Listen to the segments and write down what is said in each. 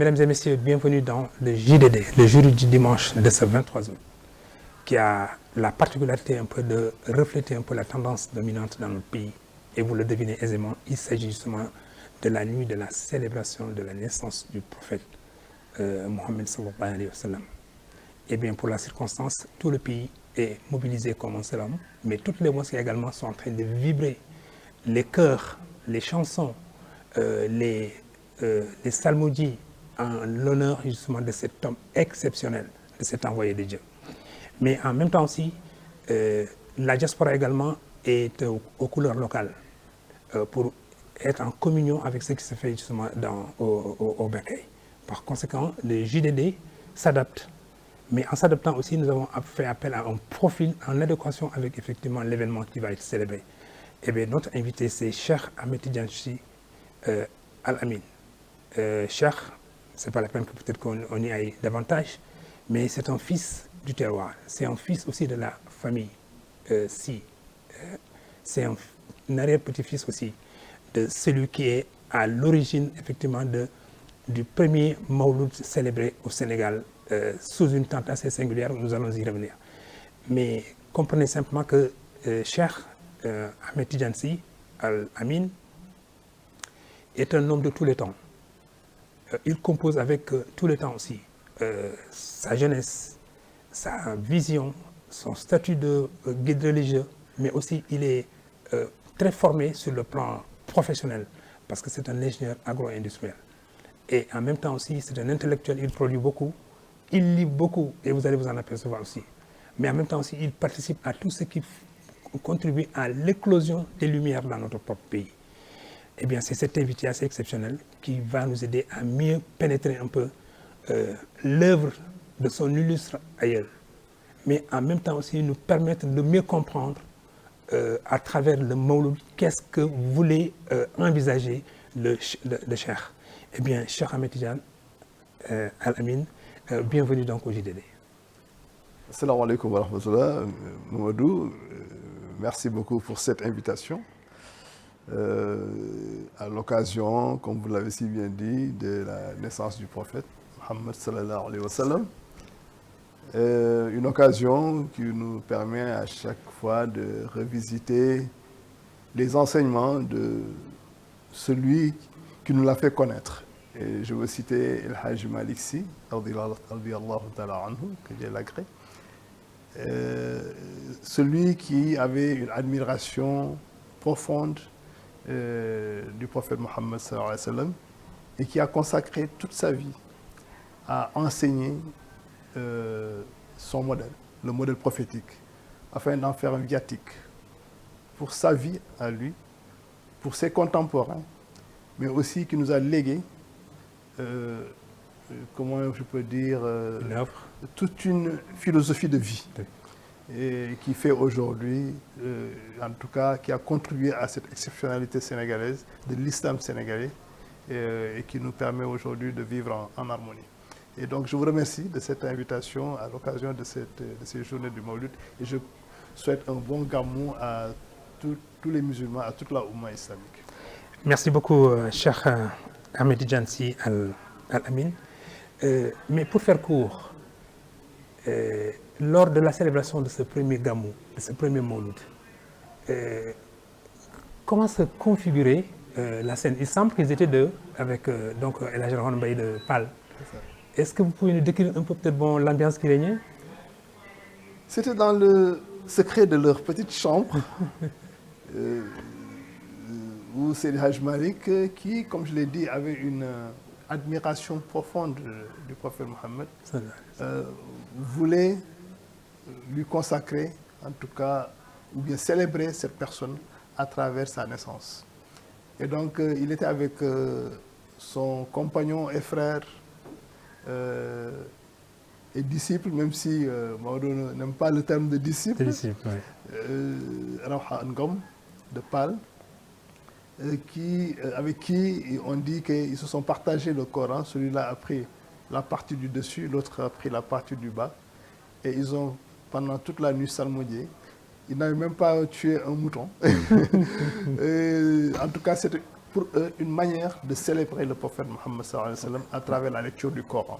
Mesdames et messieurs, bienvenue dans le JDD, le jury du dimanche de ce 23 août, qui a la particularité un peu de refléter un peu la tendance dominante dans notre pays. Et vous le devinez aisément, il s'agit justement de la nuit de la célébration de la naissance du prophète Mohammed sallallahu alayhi wa sallam. Et bien pour la circonstance, tout le pays est mobilisé comme un seul homme, mais toutes les mosquées également sont en train de vibrer. Les chœurs, les chansons, les psalmodies en l'honneur justement de cet homme exceptionnel, de cet envoyé de Dieu. Mais en même temps aussi, la diaspora également est aux couleurs locales pour être en communion avec ce qui se fait justement au Bercail. Par conséquent, le JDD s'adapte. Mais en s'adaptant aussi, nous avons fait appel à un profil en adéquation avec effectivement l'événement qui va être célébré. Et bien, notre invité, c'est Cheikh Ahmed Tidiane Sy Al-Amin. Cheikh, ce n'est pas la peine que peut-être qu'on y aille davantage, mais c'est un fils du terroir. C'est un fils aussi de la famille Sy. C'est un arrière-petit-fils aussi de celui qui est à l'origine effectivement du premier Mawlud célébré au Sénégal sous une tente assez singulière. Nous allons y revenir. Mais comprenez simplement que Cheikh Ahmed Tidiane Sy Al-Amin est un homme de tous les temps. Il compose avec tous les temps aussi sa jeunesse, sa vision, son statut de guide religieux, mais aussi il est très formé sur le plan professionnel parce que c'est un ingénieur agro-industriel. Et en même temps aussi, c'est un intellectuel, il produit beaucoup, il lit beaucoup et vous allez vous en apercevoir aussi. Mais en même temps aussi, il participe à tout ce qui contribue à l'éclosion des lumières dans notre propre pays. Eh bien, c'est cet invité assez exceptionnel qui va nous aider à mieux pénétrer un peu l'œuvre de son illustre aïeul, mais en même temps aussi nous permettre de mieux comprendre à travers le Mawlud qu'est-ce que voulait envisager le Cheikh. Eh bien, Cheikh Ahmed Tidiane Al-Amin, bienvenue donc au JDD. Assalamu alaikum wa rahmatullah. Mamadou, merci beaucoup pour cette invitation. À l'occasion, comme vous l'avez si bien dit, de la naissance du prophète Mohammed sallallahu alayhi wa sallam. Une occasion qui nous permet à chaque fois de revisiter les enseignements de celui qui nous l'a fait connaître. Et je veux citer El Hajj Malik Sy, radiyallahu ta'ala anhu, que Dieu l'agrée. Celui qui avait une admiration profonde du prophète Mohammed sallallahu alayhi wa sallam et qui a consacré toute sa vie à enseigner son modèle, le modèle prophétique, afin d'en faire un viatique pour sa vie à lui, pour ses contemporains, mais aussi qui nous a légué, comment je peux dire, toute une philosophie de vie. Et qui fait aujourd'hui, en tout cas, qui a contribué à cette exceptionnalité sénégalaise, de l'islam sénégalais, et qui nous permet aujourd'hui de vivre en harmonie. Et donc, je vous remercie de cette invitation à l'occasion de ces journées du Mawlud, et je souhaite un bon gamou à tous les musulmans, à toute la Oumma islamique. Merci beaucoup, Cheikh Ahmed Tidiane Sy Al-Amin. Mais pour faire court, lors de la célébration de ce premier gamou, de ce premier Mawlud, comment se configurait la scène? Il semble qu'ils étaient deux, avec donc El Hadj Rohan Mbaye de Pal. Est-ce que vous pouvez nous décrire un peu peut-être l'ambiance qui régnait? C'était dans le secret de leur petite chambre, où c'est El Hadj Malik qui, comme je l'ai dit, avait une admiration profonde du prophète Mohammed, voulait lui consacrer, en tout cas, ou bien célébrer cette personne à travers sa naissance. Et donc, il était avec son compagnon et frère et disciple, même si Maodo n'aime pas le terme de disciple, Rawha Ngom de Pal, avec qui on dit qu'ils se sont partagés le Coran. Celui-là a pris la partie du dessus, l'autre a pris la partie du bas. Et ils ont, pendant toute la nuit, psalmodié. Ils n'avaient même pas tué un mouton. En tout cas, c'était pour eux une manière de célébrer le prophète Mohammed sallallahu alayhi wa sallam à travers la lecture du Coran.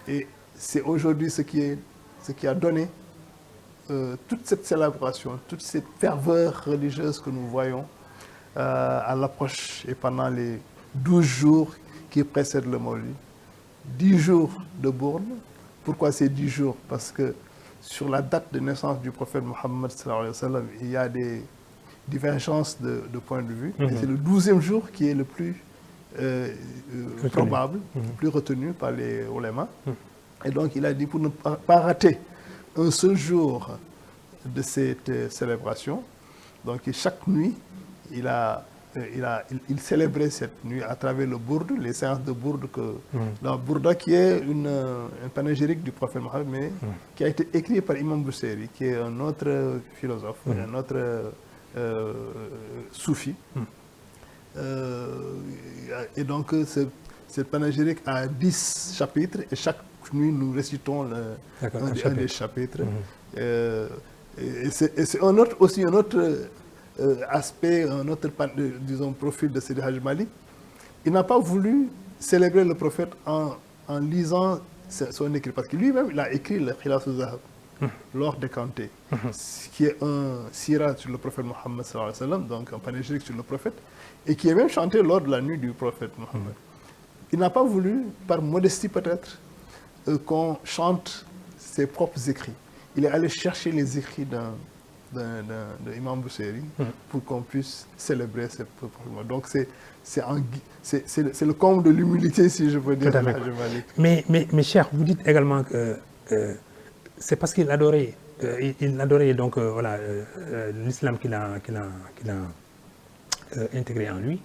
Et c'est aujourd'hui ce qui a donné toute cette célébration, toute cette ferveur religieuse que nous voyons à l'approche et pendant les 12 jours qui précèdent le Maulid. 10 jours de bourde. Pourquoi ces 10 jours? Parce que sur la date de naissance du prophète Mohammed sallallahu alayhi wa sallam, il y a des divergences de point de vue. Et c'est le 12e jour qui est le plus probable, le plus retenu par les ulémas. Et donc il a dit pour ne pas rater un seul jour de cette célébration, donc chaque nuit, il célébrait cette nuit à travers le bourde, les séances de bourde, la bourda qui est un panégyrique du prophète Mohammed, mais qui a été écrit par Imam Busiri, qui est un autre philosophe, un autre soufi. Et donc cette panégyrique a 10 chapitres et chaque nuit nous récitons un des chapitres. Et c'est aussi un autre aspect, un autre disons, profil de Sidi Hadj Malick. Il n'a pas voulu célébrer le prophète en lisant son écrit, parce que lui-même il a écrit le Khilaf al-Zahab, l'or décanté, qui est un sira sur le prophète Mohammed sallallahu alayhi wa sallam, donc un panégyrique sur le prophète, et qui est même chanté lors de la nuit du prophète Mohammed. Il n'a pas voulu, par modestie peut-être, qu'on chante ses propres écrits. Il est allé chercher les écrits d'Imam Busiri pour qu'on puisse célébrer ce prophète. Donc c'est le comble de l'humilité, si je peux dire. Mais cher, vous dites également que c'est parce qu'il adorait, donc voilà, l'islam qu'il a intégré en lui,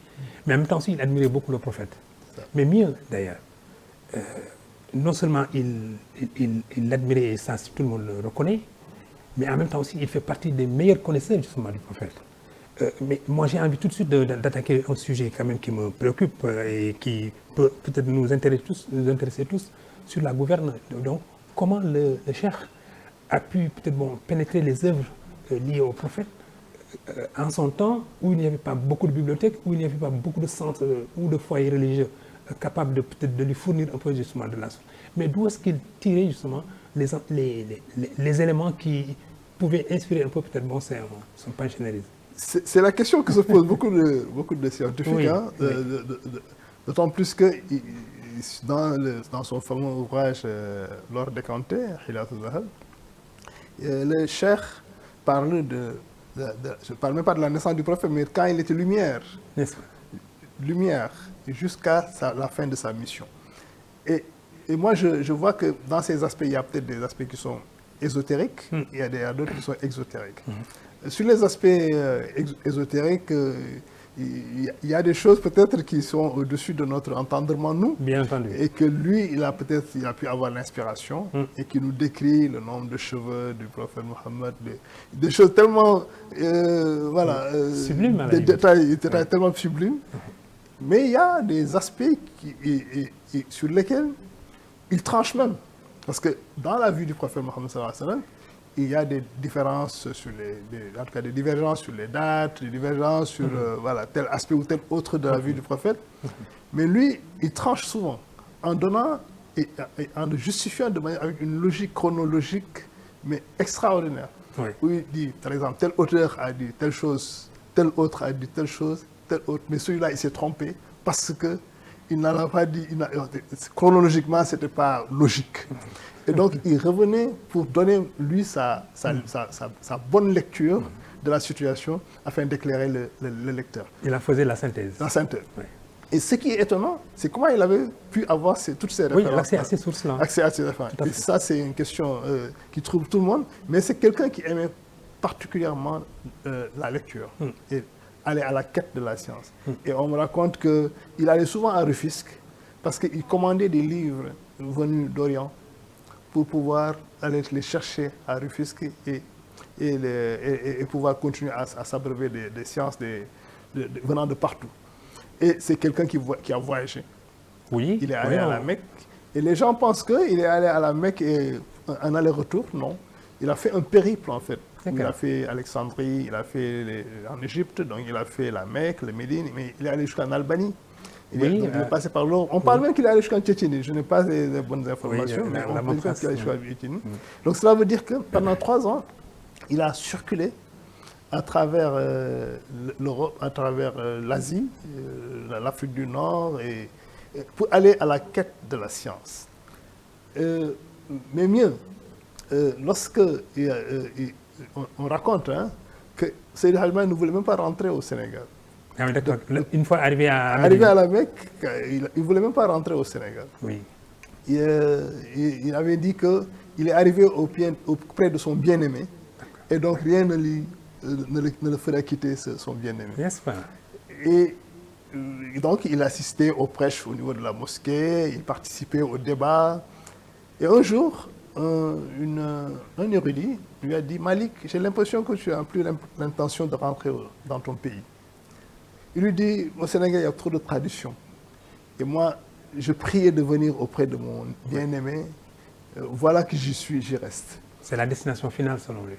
mais en même temps aussi il admirait beaucoup le prophète. Mais mieux d'ailleurs, non seulement il l'admirait, et ça tout le monde le reconnaît, mais en même temps aussi il fait partie des meilleurs connaisseurs justement du prophète. Mais moi j'ai envie tout de suite d'attaquer un sujet quand même qui me préoccupe et qui peut peut-être nous intéresser tous sur la gouverne. Donc comment le cheikh a pu peut-être pénétrer les œuvres liées au prophète en son temps où il n'y avait pas beaucoup de bibliothèques, où il n'y avait pas beaucoup de centres ou de foyers religieux capables de peut-être de lui fournir un peu justement de la sorte. Mais d'où est-ce qu'il tirait justement les éléments qui pouvaient inspirer un peu peut-être son panchnérisme? C'est la question que se posent beaucoup de scientifiques, oui, hein, oui. D'autant plus que dans son fameux ouvrage l'or décanté, Khilaf al-Zahab, le cheikh parle je ne parle même pas de la naissance du prophète, mais quand il était lumière jusqu'à la fin de sa mission. Et moi, je vois que dans ces aspects, il y a peut-être des aspects qui sont ésotériques, il y a d'autres qui sont exotériques. Sur les aspects ésotériques, il y a des choses peut-être qui sont au-dessus de notre entendement, nous. Bien entendu. Et que lui, il a pu avoir l'inspiration et qui nous décrit le nombre de cheveux du prophète Mohammed, des choses tellement, sublimes, des détails tellement sublimes. Mais il y a des aspects sur lesquels il tranche même. Parce que dans la vie du prophète Mohammed sallallahu alayhi wa sallam, il y a des différences en tout cas des divergences sur les dates, des divergences sur tel aspect ou tel autre de la vie du prophète. Mais lui, il tranche souvent en donnant et en le justifiant avec une logique chronologique, mais extraordinaire. Oui. Où il dit, par exemple, tel auteur a dit telle chose, tel autre a dit telle chose, tel autre. Mais celui-là, il s'est trompé parce qu'il n'en a pas dit. Chronologiquement, ce n'était pas logique. Et donc, il revenait pour donner, lui, sa bonne lecture de la situation afin d'éclairer le lecteur. Il a fait la synthèse. La synthèse. Oui. Et ce qui est étonnant, c'est comment il avait pu avoir toutes ces références. Oui, l'accès à ces sources-là. Accès à ces références. Et ça, c'est une question qui trouble tout le monde. Mais c'est quelqu'un qui aimait particulièrement la lecture et aller à la quête de la science. Et on me raconte qu'il allait souvent à Rufisque parce qu'il commandait des livres venus d'Orient pour pouvoir aller les chercher à Rufisque et pouvoir continuer à s'abreuver des sciences venant de partout. Et c'est quelqu'un qui a voyagé. Oui. Il est allé à la Mecque. Et les gens pensent qu'il est allé à la Mecque et un aller-retour. Non. il a fait un périple en fait. Il a fait Alexandrie, il a fait en Égypte, donc il a fait la Mecque, le Médine, mais il est allé jusqu'en Albanie. Il est passé par l'Europe. On parle même qu'il est allé jusqu'en Tchétchénie. Je n'ai pas les bonnes informations, mais on peut dire qu'il est allé jusqu'en Tchétchénie. Donc cela veut dire que pendant 3 ans, il a circulé à travers l'Europe, à travers l'Asie, l'Afrique du Nord, et pour aller à la quête de la science. Mais mieux, lorsque on raconte que Seydi Hadji Malick ne voulait même pas rentrer au Sénégal. Ah oui, d'accord. Une fois arrivé à la Mecque, il ne voulait même pas rentrer au Sénégal. Oui. Il avait dit qu'il est arrivé auprès de son bien-aimé, et donc rien ne le ferait quitter son bien-aimé. N'est-ce pas? Et donc il assistait aux prêches au niveau de la mosquée, il participait au débat. Et un jour, un érudit lui a dit « Malik, j'ai l'impression que tu n'as plus l'intention de rentrer dans ton pays. » Il lui dit « Au Sénégal, il y a trop de traditions. Et moi, je priais de venir auprès de mon bien-aimé. Voilà que j'y suis, j'y reste. » C'est la destination finale selon lui.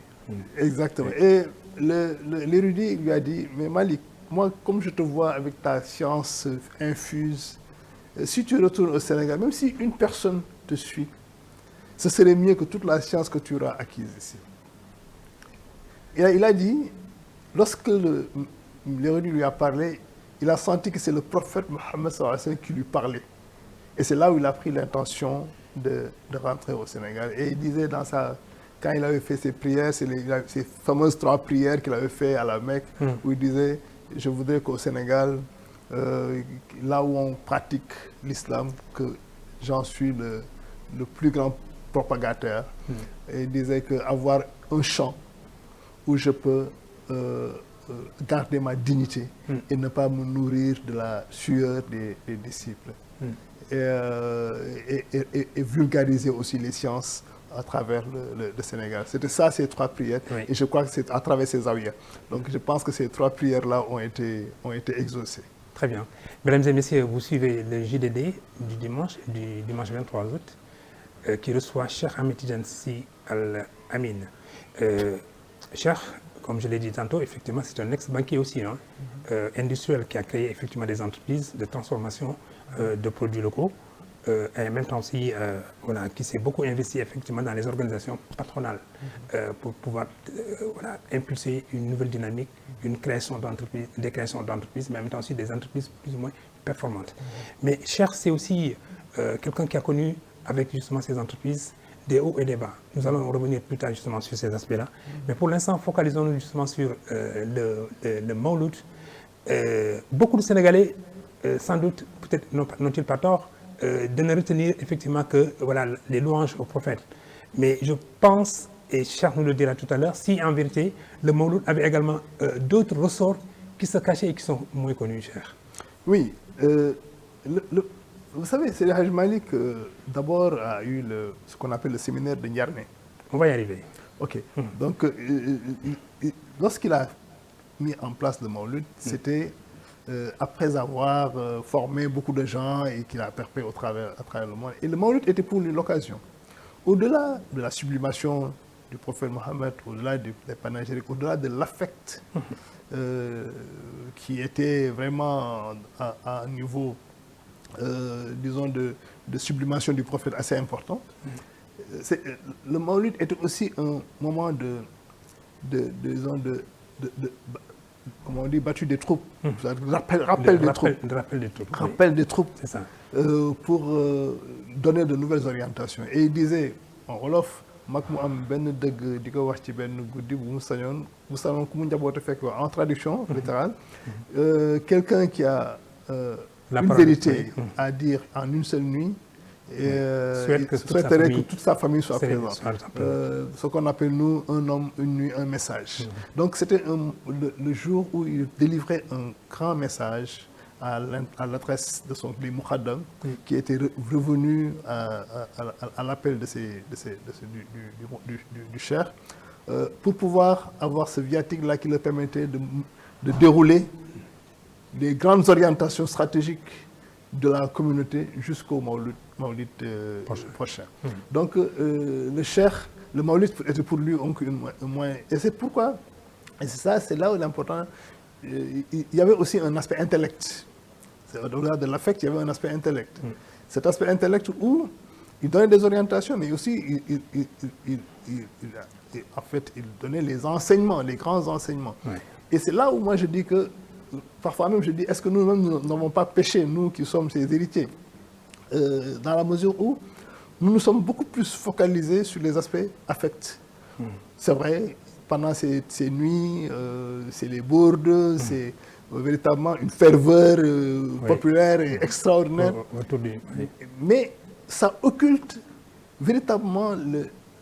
Exactement. Et l'érudit lui a dit « Mais Malik, moi, comme je te vois avec ta science infuse, si tu retournes au Sénégal, même si une personne te suit, ce serait mieux que toute la science que tu auras acquise ici. » Et il a dit, lorsque l'érudit lui a parlé, il a senti que c'est le prophète Mohammed sallallahu alayhi wa sallam qui lui parlait. Et c'est là où il a pris l'intention de rentrer au Sénégal. Et il disait quand il avait fait ses prières, ces fameuses 3 prières qu'il avait fait à la Mecque, où il disait, je voudrais qu'au Sénégal, là où on pratique l'islam, que j'en suis le plus grand propagateur. Et il disait qu'avoir un champ où je peux garder ma dignité et ne pas me nourrir de la sueur des disciples. Et vulgariser aussi les sciences à travers le Sénégal. C'était ça, ces 3 prières. Oui. Et je crois que c'est à travers ces zaouïas. Donc je pense que ces 3 prières-là ont été exaucées. Très bien. Mesdames et messieurs, vous suivez le JDD du dimanche 23 août, qui reçoit Cheikh Ahmed Tidiane Sy Al Amin. Cheikh, comme je l'ai dit tantôt, effectivement, c'est un ex-banquier aussi, industriel, qui a créé effectivement des entreprises de transformation de produits locaux. Et en même temps aussi, qui s'est beaucoup investi effectivement dans les organisations patronales pour pouvoir impulser une nouvelle dynamique, des créations d'entreprises, mais en même temps aussi des entreprises plus ou moins performantes. Mais Cheikh, c'est aussi quelqu'un qui a connu avec justement ces entreprises des hauts et des bas. Nous allons revenir plus tard justement sur ces aspects-là. Mais pour l'instant, focalisons-nous justement sur le Mawlud. Beaucoup de Sénégalais, sans doute, peut-être n'ont-ils pas tort, de ne retenir effectivement que les louanges au prophète. Mais je pense, et Cheikh nous le dira tout à l'heure, si en vérité le Mawlud avait également d'autres ressorts qui se cachaient et qui sont moins connus, Cheikh. Oui. Vous savez, Seydi Hadji Malick d'abord a eu ce qu'on appelle le séminaire de Niarné. On va y arriver. Ok. Donc, lorsqu'il a mis en place le Mawlud, c'était après avoir formé beaucoup de gens et qu'il a perpétué à travers le monde. Et le Mawlud était pour lui l'occasion. Au-delà de la sublimation du prophète Mohammed, au-delà des panégyriques, au-delà de l'affect qui était vraiment à un niveau, disons, de sublimation du prophète assez important, le Mawlud était aussi un moment comment on dit, battu des troupes, rappel des troupes, c'est ça. Pour donner de nouvelles orientations. Et il disait, en Wolof, en traduction littérale, quelqu'un qui a une vérité à dire en une seule nuit, souhaiterait que toute sa famille soit présente. Ce qu'on appelle nous un homme, une nuit, un message. Donc c'était le jour où il délivrait un grand message à l'adresse de son clé Moukhadam, qui était revenu à l'appel du cheikh, pour pouvoir avoir ce viatique-là qui leur permettait de dérouler des grandes orientations stratégiques de la communauté jusqu'au Maulid prochain. Donc le cheikh, le Maulid était pour lui un moyen. Et c'est pourquoi, et c'est là où l'important, il y avait aussi un aspect intellect. Au-delà de l'affect, il y avait un aspect intellect. Cet aspect intellect où il donnait des orientations, mais aussi en fait, il donnait les enseignements, les grands enseignements. Et c'est là où moi je dis que, parfois même je dis, est-ce que nous-mêmes nous n'avons pas péché, nous qui sommes ses héritiers, dans la mesure où nous nous sommes beaucoup plus focalisés sur les aspects affects. C'est vrai, pendant ces nuits, c'est les bourdes, c'est véritablement une ferveur populaire et extraordinaire. Mais ça occulte véritablement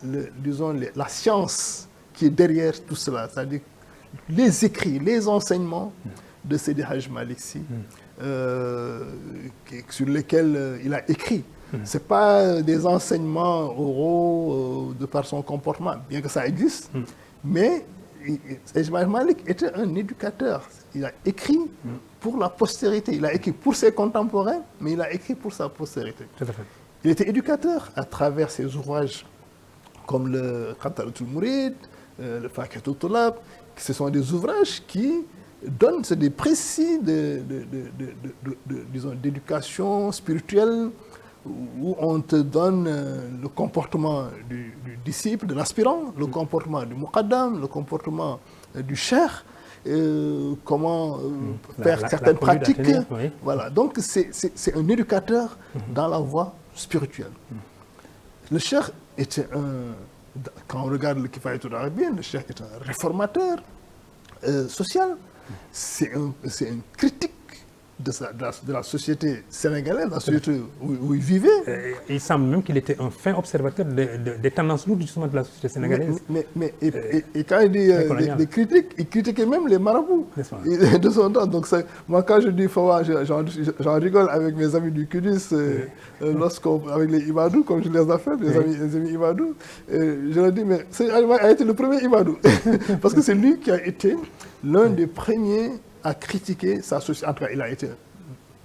disons, la science qui est derrière tout cela, c'est-à-dire les écrits, les enseignements de Seydi Hadj Malick Sy, sur lesquels il a écrit. Ce n'est pas des enseignements oraux de par son comportement, bien que ça existe, mais Seydi Hadj Malick était un éducateur. Il a écrit pour la postérité, il a écrit pour ses contemporains, mais il a écrit pour sa postérité. Tout à fait. Il était éducateur à travers ses ouvrages comme le Khataratul Mourid, le Fakihatul Tulab. Ce sont des ouvrages qui donnent des précis disons, d'éducation spirituelle où on te donne le comportement du disciple, de l'aspirant, le comportement du muqaddam, le comportement du cheikh, comment faire certaines pratiques. Oui. Voilà. Donc c'est un éducateur dans la voie spirituelle. Le cheikh était quand on regarde le Kifayatul Arabien, le cheikh est un réformateur social. C'est une critique de la société sénégalaise, la société où il vivait. Il semble même qu'il était un fin observateur des tendances lourdes justement de la société sénégalaise. Et quand il dit des critiques, il critiquait même les marabouts de son temps. Donc moi quand je dis Fawa, j'en rigole avec mes amis du Kudus, avec les Ibadou, comme je les appelle, les amis Ibadou, je leur dis, mais c'est a été le premier Ibadou. Parce que c'est lui qui a été l'un des premiers à critiquer sa société. En tout cas, il a été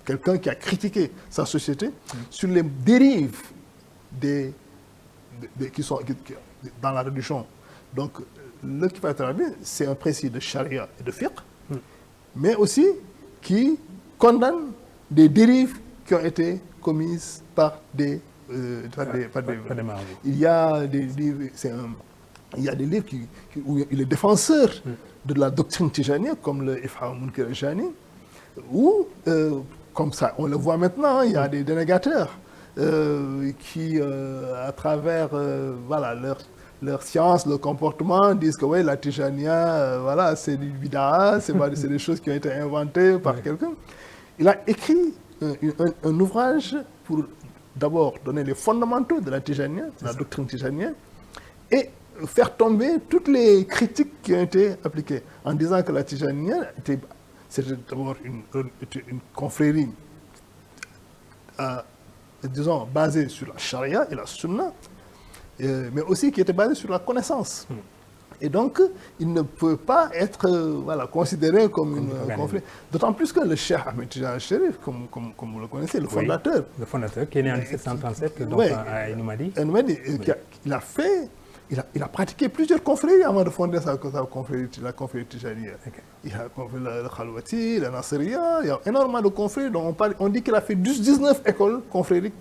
quelqu'un qui a critiqué sa société sur les dérives qui sont dans la religion. Donc, le Kifayatul Arabien, c'est un précis de charia et de fiqh, mais aussi qui condamne des dérives qui ont été commises par des marabouts. Il y a des livres, où il est défenseur de la doctrine tijanienne, comme le Ifham Munkar al-Jani, où, comme ça, on le voit maintenant, il y a des dénégateurs qui, à travers voilà, leur science, leur comportement, disent que ouais, la tijania, voilà, c'est du bid'a, c'est des choses qui ont été inventées par quelqu'un. Il a écrit un ouvrage pour d'abord donner les fondamentaux de la tijania, de la doctrine tijanienne, et faire tomber toutes les critiques qui ont été appliquées, en disant que la Tijaniya c'était d'abord une confrérie, disons, basée sur la charia et la sunna, mais aussi qui était basée sur la connaissance. Et donc, il ne peut pas être considéré comme une confrérie. D'autant plus que le cheikh Ahmed Tijan Chérif, comme vous le connaissez, le fondateur. Oui, le fondateur, qui est né en 1737 donc, à Enoumadi. Il a pratiqué plusieurs confréries avant de fonder la confrérie Tijaniya. Il a confrérie le Khalwati, la Nasriya, il y a énormément de confréries dont on dit qu'il a fait 19 écoles confrériques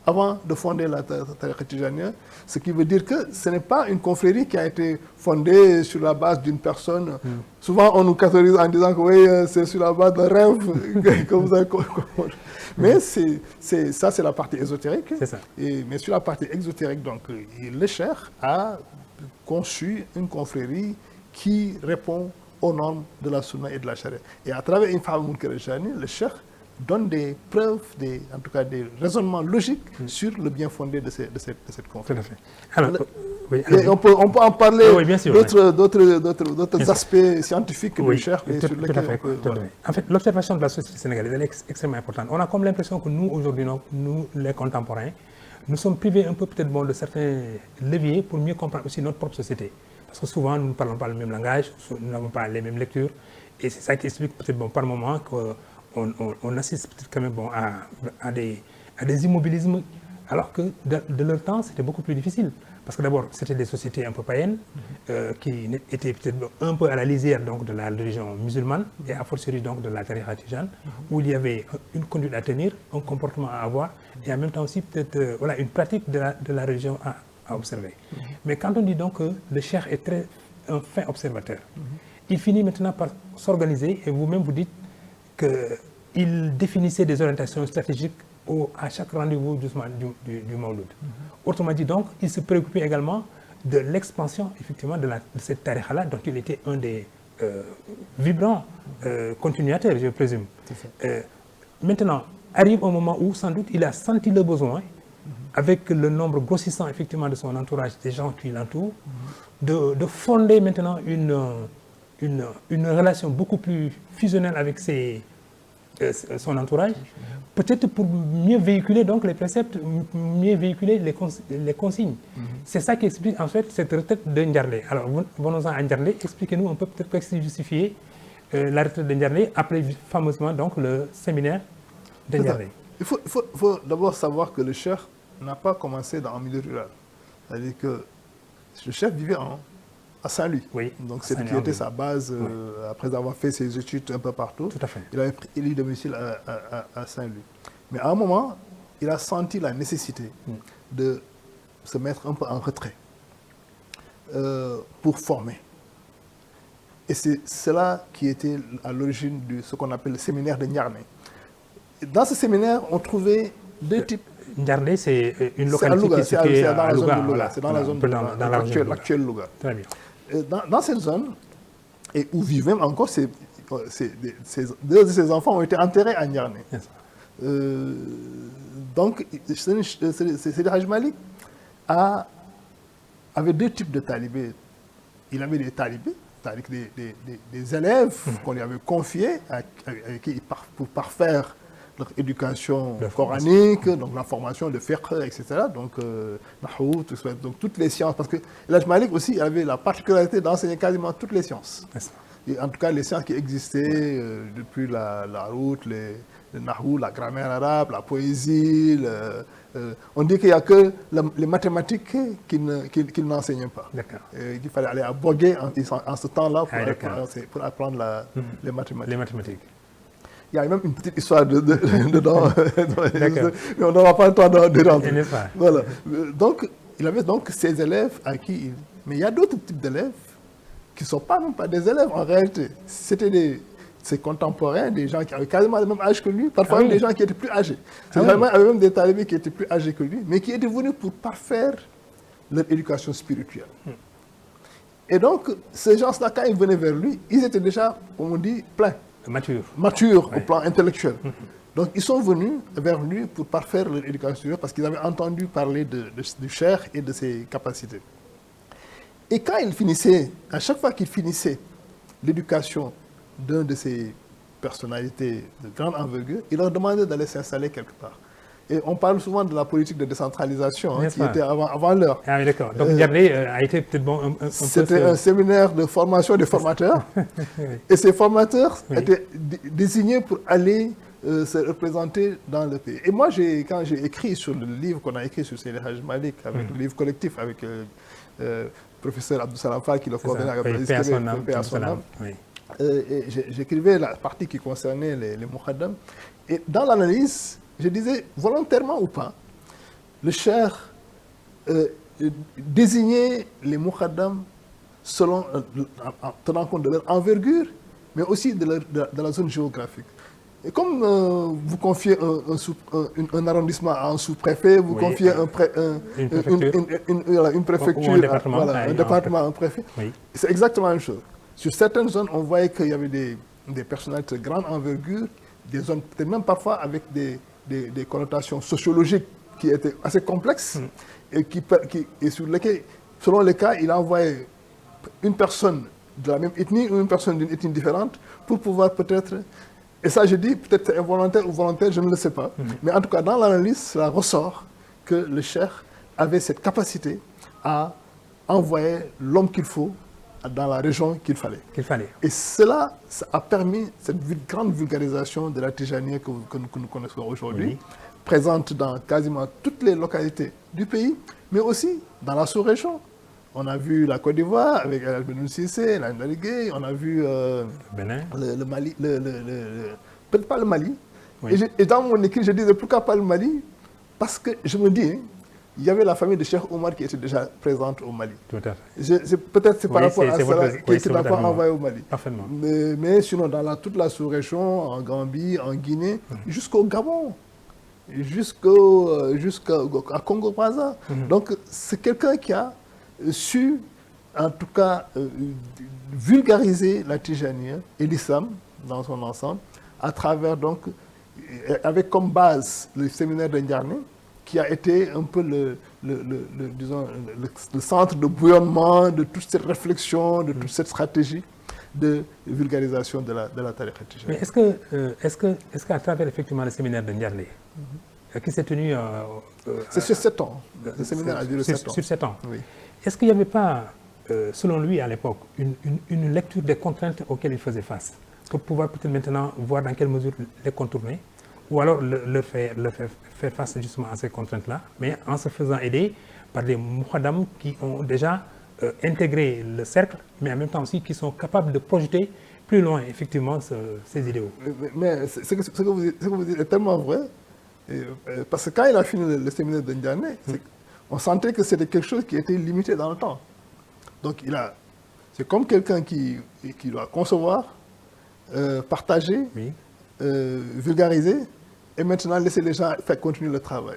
avant de fonder la tariqa Tijaniya. Ce qui veut dire que ce n'est pas une confrérie qui a été fondée sur la base d'une personne. Souvent on nous catégorise en disant que oui, c'est sur la base d'un rêve que vous avez mais ça, c'est la partie ésotérique. C'est ça. Mais sur la partie exotérique, donc, le cheikh a conçu une confrérie qui répond aux normes de la sunna et de la charia. Et à travers Ifham Munkar al-Jani, le cheikh donne des preuves, en tout cas des raisonnements logiques sur le bien fondé de cette confrérie. Tout à fait. Alors, oui, on peut en parler d'autres oui. aspects scientifiques du cheikh sur lesquels on peut... Voilà. En fait, l'observation de la société sénégalaise elle est extrêmement importante. On a comme l'impression que nous, aujourd'hui, nous, les contemporains, nous sommes privés un peu peut-être de certains leviers pour mieux comprendre aussi notre propre société. Parce que souvent, nous ne parlons pas le même langage, nous n'avons pas les mêmes lectures. Et c'est ça qui explique peut-être par moment qu'on on assiste peut-être quand même bon, à des immobilismes, alors que de leur temps, c'était beaucoup plus difficile. Parce que d'abord, c'était des sociétés un peu païennes, qui étaient peut-être un peu à la lisière donc, de la religion musulmane, et a fortiori donc de la tariqa tijane, où il y avait une conduite à tenir, un comportement à avoir, et en même temps aussi peut-être voilà, une pratique de la religion à observer. Mais quand on dit donc que le cheikh est un fin observateur, il finit maintenant par s'organiser, et vous-même vous dites qu'il définissait des orientations stratégiques à chaque rendez-vous du Mawlud. Autrement dit donc, il se préoccupait également de l'expansion effectivement de cette tariqa-là, dont il était un des vibrants continuateurs, je présume. Maintenant, arrive un moment où sans doute il a senti le besoin, avec le nombre grossissant effectivement de son entourage, des gens qui l'entourent, de fonder maintenant une relation beaucoup plus fusionnelle avec son entourage, peut-être pour mieux véhiculer donc les préceptes, mieux véhiculer les consignes. C'est ça qui explique en fait cette retraite de Ndiarlé. Alors, venons-en à Ndiarlé, expliquez-nous un peu peut-être qu'est-ce qui justifie la retraite de Ndiarlé, appelée fameusement donc le séminaire de Ndiarlé. Il faut d'abord savoir que le cheikh n'a pas commencé dans un milieu rural. C'est-à-dire que le cheikh vivait à Saint-Louis. Oui, donc c'était qui était sa base, après avoir fait ses études un peu partout. Tout à fait. Il avait pris élu domicile à Saint-Louis. Mais à un moment, il a senti la nécessité de se mettre un peu en retrait pour former. Et c'est cela qui était à l'origine de ce qu'on appelle le séminaire de Niarné. Dans ce séminaire, on trouvait deux types. Ndiarlé, c'est une localité qui est située à Louga. C'est dans la zone de Louga, dans l'actuelle Louga. Très bien. Dans cette zone, et où vivent même encore, deux de ses enfants ont été enterrés à Niarné. Donc, Seydi Hadji Malick avait deux types de talibés. Il avait des talibés, c'est-à-dire des élèves qu'on lui avait confiés, avec qui pour parfaire leur éducation coranique, donc la formation de fiqh, etc. Donc, Nahou, donc toutes les sciences. Parce que Hadji Malick aussi avait la particularité d'enseigner quasiment toutes les sciences. Et en tout cas, les sciences qui existaient depuis la route, le Nahou, la grammaire arabe, la poésie. On dit qu'il n'y a que les mathématiques qu'il n'enseignait pas. Il fallait aller à Bogué en ce temps-là pour apprendre les mathématiques. Il y a même une petite histoire dedans, mais on n'aura pas le temps de rentrer. Voilà. Donc, il avait donc ses élèves à qui Mais il y a d'autres types d'élèves qui ne sont pas même pas des élèves en réalité. C'était ses contemporains, des gens qui avaient quasiment le même âge que lui, parfois même des gens qui étaient plus âgés. Il y avait même des talibés qui étaient plus âgés que lui, mais qui étaient venus pour parfaire leur éducation spirituelle. Et donc, ces gens-là, quand ils venaient vers lui, ils étaient déjà, comme on dit, pleins. Matures au plan intellectuel. Donc, ils sont venus vers lui pour parfaire leur éducation spirituelle parce qu'ils avaient entendu parler du cheikh et de ses capacités. Et quand il finissait, à chaque fois qu'il finissait l'éducation d'un de ces personnalités de grande envergure, il leur demandait d'aller s'installer quelque part. Et on parle souvent de la politique de décentralisation qui était avant l'heure. Ah oui, d'accord. Donc Ndiarlé a été peut-être bon un peu... C'était un séminaire de formation des formateurs. Et ces formateurs étaient désignés pour aller se représenter dans le pays. Et moi, quand j'ai écrit sur le livre qu'on a écrit sur Seydi Hadji Malick, avec le livre collectif, avec le professeur Abdou Salam Fall, qui le coordonnait avec à son âme, j'écrivais la partie qui concernait les Mouhaddam. Et dans l'analyse, je disais, volontairement ou pas, le cheikh désignait les Mouhaddam selon, en tenant compte de leur envergure, mais aussi de la zone géographique. Et comme vous confiez un arrondissement à un sous-préfet, vous confiez une préfecture, un département à un préfet, c'est exactement la même chose. Sur certaines zones, on voyait qu'il y avait des personnalités de grande envergure, des zones peut-être même parfois avec des connotations sociologiques qui étaient assez complexes et sur lesquelles, selon les cas, il envoyait une personne de la même ethnie ou une personne d'une ethnie différente pour pouvoir peut-être... Et ça, je dis, peut-être c'est involontaire ou volontaire, je ne le sais pas. Mais en tout cas, dans l'analyse, cela ressort que le cheikh avait cette capacité à envoyer l'homme qu'il faut dans la région qu'il fallait. Et cela ça a permis cette grande vulgarisation de la Tijaniya que nous connaissons aujourd'hui, présente dans quasiment toutes les localités du pays, mais aussi dans la sous-région. On a vu la Côte d'Ivoire avec El Benoît Cissé, la Ndarigué, on a vu le Mali, peut-être pas le Mali. Et dans mon écrit, je disais pourquoi pas le Mali? Parce que je me dis, il y avait la famille de Cheikh Omar qui était déjà présente au Mali. Tout à fait. Peut-être c'est par rapport à cela qui n'a pas envoyé au Mali. Parfaitement. Mais sinon, dans toute la sous-région, en Gambie, en Guinée, jusqu'au Gabon, jusqu'à Congo-Brazza. Donc, c'est quelqu'un qui a su, en tout cas, vulgariser la Tijaniya et l'islam dans son ensemble, à travers, donc, avec comme base le séminaire de Ndiarné, qui a été un peu disons, le centre de bouillonnement de toute cette réflexion, de toute cette stratégie de vulgarisation de la tariqa tijaniya. Mais est-ce qu'à travers effectivement le séminaire de Ndiarné, qui s'est tenu... c'est sur 7 ans. Le séminaire a duré 7 ans. Sur 7 ans. Oui. Est-ce qu'il n'y avait pas, selon lui à l'époque, une lecture des contraintes auxquelles il faisait face, pour pouvoir peut-être maintenant voir dans quelle mesure les contourner, ou alors leur faire face justement à ces contraintes-là, mais en se faisant aider par des muqaddam qui ont déjà intégré le cercle, mais en même temps aussi qui sont capables de projeter plus loin effectivement ces idéaux. Mais ce que vous dites est tellement vrai, parce que quand il a fini le séminaire de Ndiarné, on sentait que c'était quelque chose qui était limité dans le temps. Donc c'est comme quelqu'un qui doit concevoir, partager, vulgariser, et maintenant laisser les gens faire continuer le travail.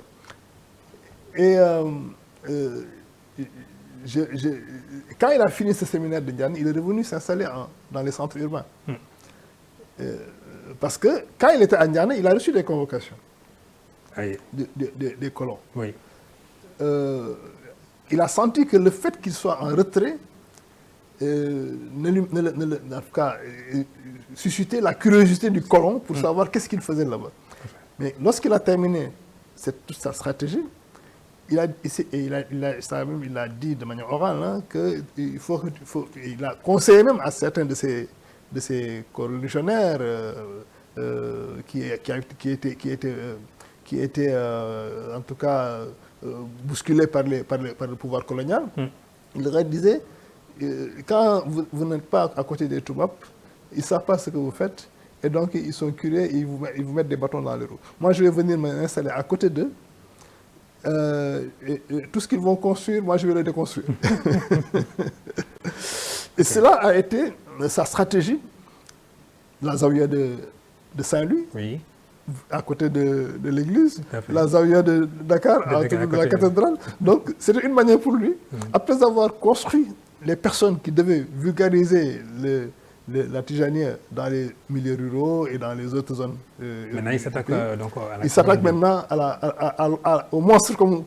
Et quand il a fini ce séminaire de Ndiarné, il est revenu s'installer dans les centres urbains. Parce que quand il était à Ndiarné, il a reçu des convocations des colons. Oui. Il a senti que le fait qu'il soit en retrait suscitait la curiosité du colon pour savoir qu'est-ce qu'il faisait là-bas. Mais lorsqu'il a terminé toute sa stratégie, il a dit de manière orale qu'il a conseillé même à certains de ses coreligionnaires qui étaient en tout cas bousculés par le pouvoir colonial. Il leur disait, quand vous n'êtes pas à côté des Toubab, ils ne savent pas ce que vous faites, et donc ils sont curieux et ils vous mettent des bâtons dans les roues. Moi, je vais venir m'installer à côté d'eux, et tout ce qu'ils vont construire, moi, je vais le déconstruire. Et cela a été sa stratégie, la Zawiya de Saint-Louis, à côté de l'église, la Zawiya de Dakar, à côté de la cathédrale. Donc, c'était une manière pour lui, après avoir construit les personnes qui devaient vulgariser la Tijaniya dans les milieux ruraux et dans les autres zones. Maintenant, il s'attaque donc à la... Il s'attaque maintenant au monstre, comme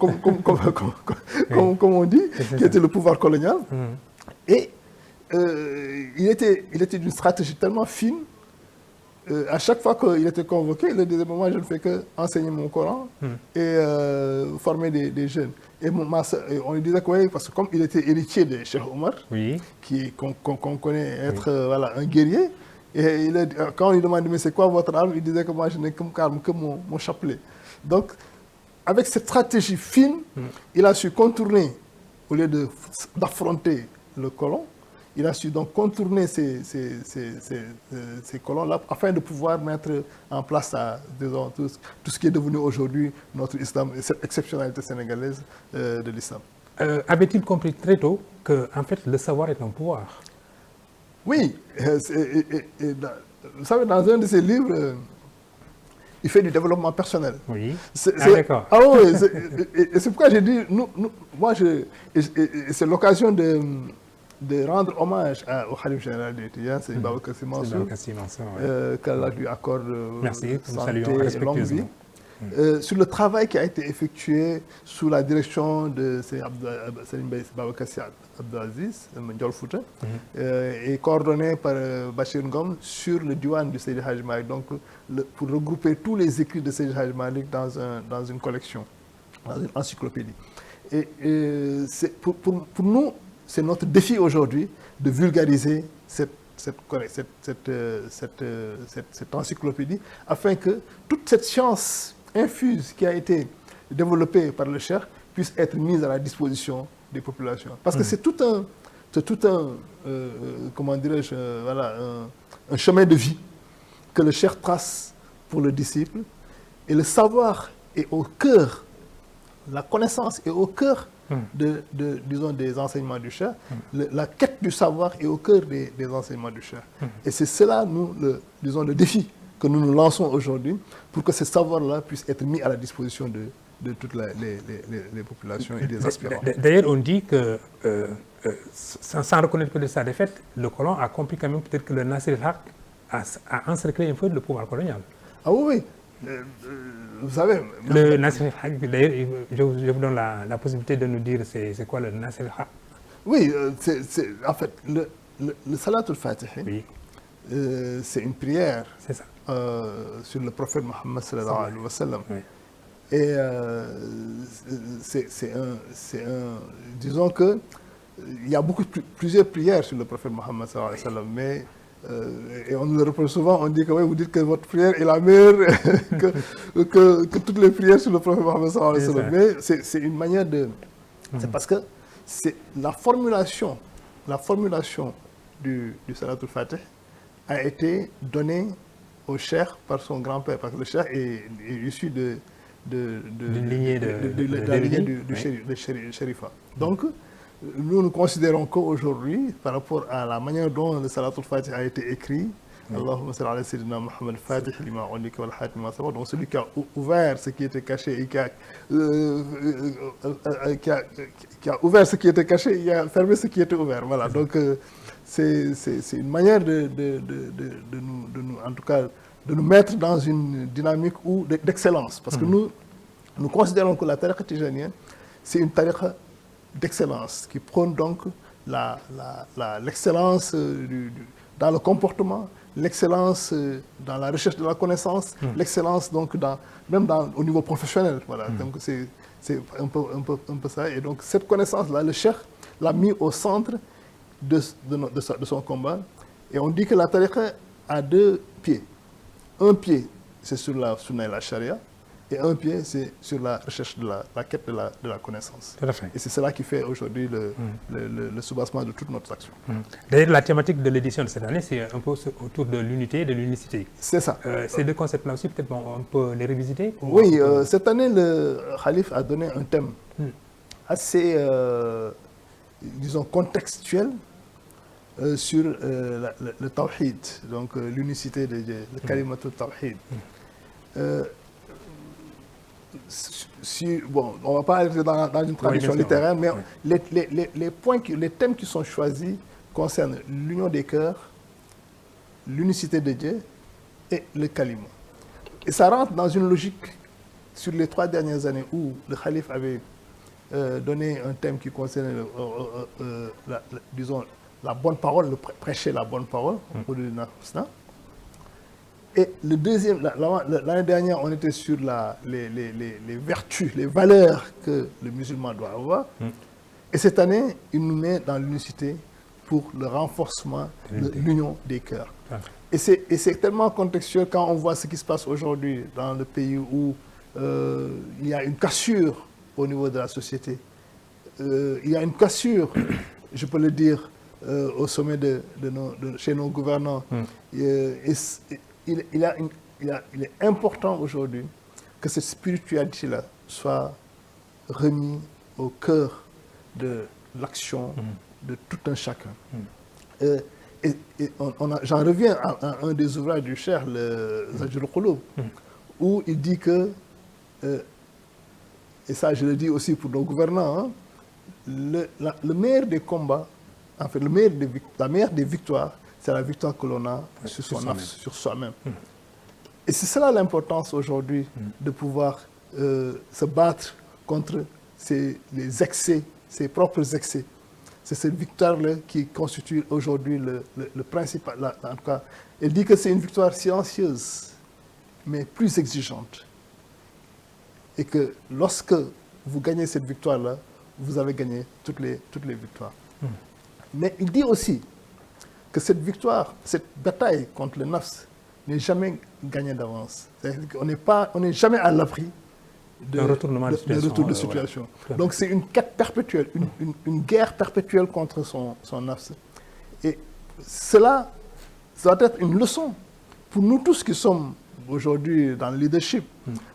on dit, qui était le pouvoir colonial. Et il était d'une stratégie tellement fine. À chaque fois qu'il était convoqué, il disait, moi je ne fais qu'enseigner mon Coran et former des jeunes. Et on lui disait que parce que comme il était héritier de Cheikh Omar, qu'on connaît être un guerrier, et quand on lui demandait mais c'est quoi votre arme, il disait que moi je n'ai comme arme que mon chapelet. Donc avec cette stratégie fine, il a su contourner, au lieu d'affronter le colon, il a su donc contourner ces colons-là afin de pouvoir mettre en place disons, tout ce qui est devenu aujourd'hui notre islam, cette exceptionnalité sénégalaise de l'islam. Avait-il compris très tôt que en fait, le savoir est un pouvoir? Oui. Vous savez, dans un de ses livres, il fait du développement personnel. Oui. D'accord. Ah oui, et c'est pourquoi j'ai dit, c'est l'occasion de rendre hommage au Khalif général des Tidjanes, c'est Babacar Sy Mansour, qu'Allah lui accorde santé et longue vie, sur le travail qui a été effectué sous la direction de Salim Babacar Sy Abdelaziz, Ndiol Fouta, et coordonné par Bachir Ngom sur le diwan du Seydi Hadji Malick, donc pour regrouper tous les écrits de Seydi Hadji Malick dans une collection, dans une encyclopédie. Et pour nous, c'est notre défi aujourd'hui de vulgariser cette encyclopédie afin que toute cette science infuse qui a été développée par le Cheikh puisse être mise à la disposition des populations. Parce que c'est tout un comment dirais-je, voilà, un chemin de vie que le Cheikh trace pour le disciple. Et le savoir est au cœur, la connaissance est au cœur disons, des enseignements du Cheikh. La quête du savoir est au cœur des enseignements du Cheikh. Et c'est cela, disons, le défi que nous nous lançons aujourd'hui pour que ce savoir-là puisse être mis à la disposition de toutes les populations et des aspirants. D'ailleurs, on dit que, sans reconnaître que de sa défaite, le colon a compris quand même peut-être que le Nasser al-Haq a encerclé un peu le pouvoir colonial. Ah oui, vous savez... Le Nasser al-Haq, d'ailleurs, je vous donne la possibilité de nous dire c'est quoi le Nasser al-Haq. Oui, en fait, le Salat al-Fatih, oui. C'est une prière sur le prophète Mohammed sallallahu alayhi wa sallam. Oui. Et disons que il y a plusieurs prières sur le prophète Mohammed sallallahu alayhi wa sallam, mais et on nous le reproche souvent, on dit que oui, vous dites que votre prière est la meilleure que toutes les prières sur le prophète Mohammed sallallahu alayhi wa sallam. Mais c'est une manière de... C'est parce que c'est la formulation du Salat al-Fatih a été donnée au Cheikh par son grand-père, parce que le Cheikh est issu de la lignée du Shérifa. Donc, nous considérons qu'aujourd'hui, par rapport à la manière dont le Salat al-Fatih a été écrit, Allahumma salli ala sayyidina Muhammad Fatih lima unika wal khatim ma sabaq, donc celui qui a ouvert ce qui était caché et qui a ouvert ce qui était caché, il a fermé ce qui était ouvert. Voilà. Donc, c'est une manière de nous, en tout cas, de nous mettre dans une dynamique d'excellence. Parce que nous considérons que la tariqa tijanienne, c'est une tariqa d'excellence qui prône donc l'excellence dans le comportement, l'excellence dans la recherche de la connaissance, l'excellence donc même au niveau professionnel. Voilà. Donc c'est un peu ça. Et donc cette connaissance-là, le Cheikh l'a mis au centre de son combat. Et on dit que la tariqa a deux pieds. Un pied, c'est sur la sunna et la charia, et un pied, c'est sur la recherche de la quête de la connaissance. Tout à fait. Et c'est cela qui fait aujourd'hui le soubassement de toute notre action. D'ailleurs, la thématique de l'édition de cette année, c'est un peu autour de l'unité et de l'unicité. C'est ça. Ces deux concepts-là aussi, peut-être on peut les revisiter. Oui, cette année, le Khalif a donné un thème assez, disons, contextuel sur le tawhid, donc l'unicité de Dieu, le kalimatul tawhid. Bon, on ne va pas aller dans une traduction littéraire, mais les thèmes qui sont choisis concernent l'union des cœurs, l'unicité de Dieu et le kalima. Et ça rentre dans une logique sur les 3 dernières années où le Khalif avait donné un thème qui concernait, disons, la bonne parole, prêcher la bonne parole au lieu de Nafsna. Et le deuxième, l'année dernière, on était sur les vertus, les valeurs que le musulman doit avoir. Et cette année, il nous met dans l'unicité pour le renforcement de l'union des cœurs. Et c'est tellement contextuel quand on voit ce qui se passe aujourd'hui dans le pays où il y a une cassure au niveau de la société. Il y a une cassure, je peux le dire, au sommet chez nos gouvernants. Il est important aujourd'hui que cette spiritualité-là soit remise au cœur de l'action de tout un chacun. J'en reviens à un des ouvrages du Cheikh, le Zajrul Qulub, où il dit que, et ça je le dis aussi pour nos gouvernants, le meilleur des combats, en fait, la meilleure des victoires, c'est la victoire que l'on a sur soi-même. Et c'est cela l'importance aujourd'hui de pouvoir se battre contre les excès, ses propres excès. C'est cette victoire-là qui constitue aujourd'hui le principal. En tout cas, elle dit que c'est une victoire silencieuse, mais plus exigeante. Et que lorsque vous gagnez cette victoire-là, vous avez gagné toutes les victoires. Mais il dit aussi que cette victoire, cette bataille contre le nafs n'est jamais gagnée d'avance. C'est-à-dire qu'on n'est jamais à l'abri d'un retournement de situation. Voilà. Donc c'est une quête perpétuelle, une guerre perpétuelle contre son nafs. Et cela doit être une leçon pour nous tous qui sommes aujourd'hui dans le leadership,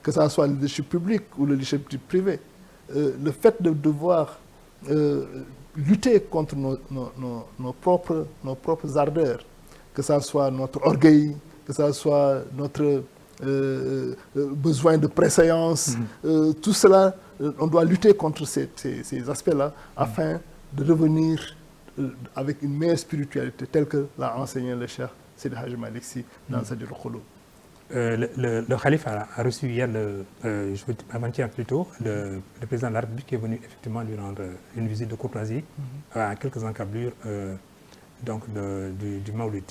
que ce soit le leadership public ou le leadership privé. Le fait de devoir lutter contre nos propres ardeurs, que ce soit notre orgueil, que ce soit notre besoin de préséance, tout cela, on doit lutter contre ces aspects-là afin de revenir avec une meilleure spiritualité telle que l'a enseigné le Cheikh Seydi Hadji Malick Sy dans sa Khouloub. Le calife a reçu hier, avant-hier plutôt, le président de la République qui est venu effectivement lui rendre une visite de courtoisie à quelques encablures donc du Maulid.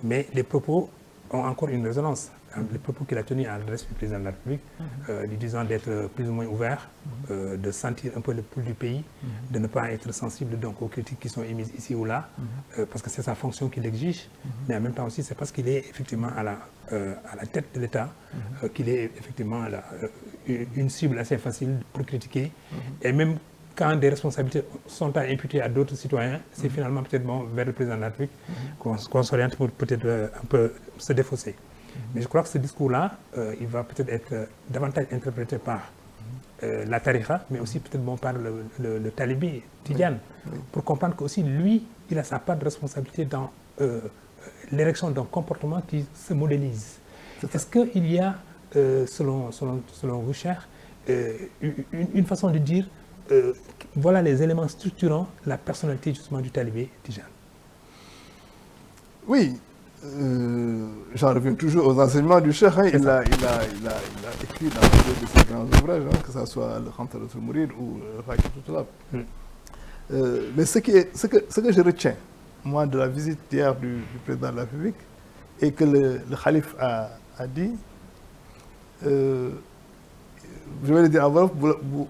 Mais les propos ont encore une résonance. Les propos qu'il a tenus à l'adresse du président de la République, lui disant d'être plus ou moins ouvert, de sentir un peu le pouls du pays, de ne pas être sensible donc aux critiques qui sont émises ici ou là, parce que c'est sa fonction qu'il exige, mais en même temps aussi c'est parce qu'il est effectivement à la tête de l'État, qu'il est effectivement une cible assez facile pour critiquer, et même quand des responsabilités sont à imputer à d'autres citoyens, c'est finalement peut-être vers le président de la République qu'on s'oriente pour peut-être un peu se défausser. Mais je crois que ce discours-là, il va peut-être être davantage interprété par la tariqa, mais aussi peut-être par le talibi, Tidjane, pour comprendre qu'aussi lui, il a sa part de responsabilité dans l'érection d'un comportement qui se modélise. Est-ce qu'il y a, selon vous, cher, une façon de dire voilà les éléments structurant la personnalité justement du talibé Tidjane? Oui. J'en reviens toujours aux enseignements du Cheikh. Il a écrit dans deux de ses grands ouvrages, que ce soit le Khantaratul Mourid ou le Raqiqatul Talab. Mais ce que je retiens, moi, de la visite hier du président de la République, et que le Khalif a dit, je vais le dire avant, vous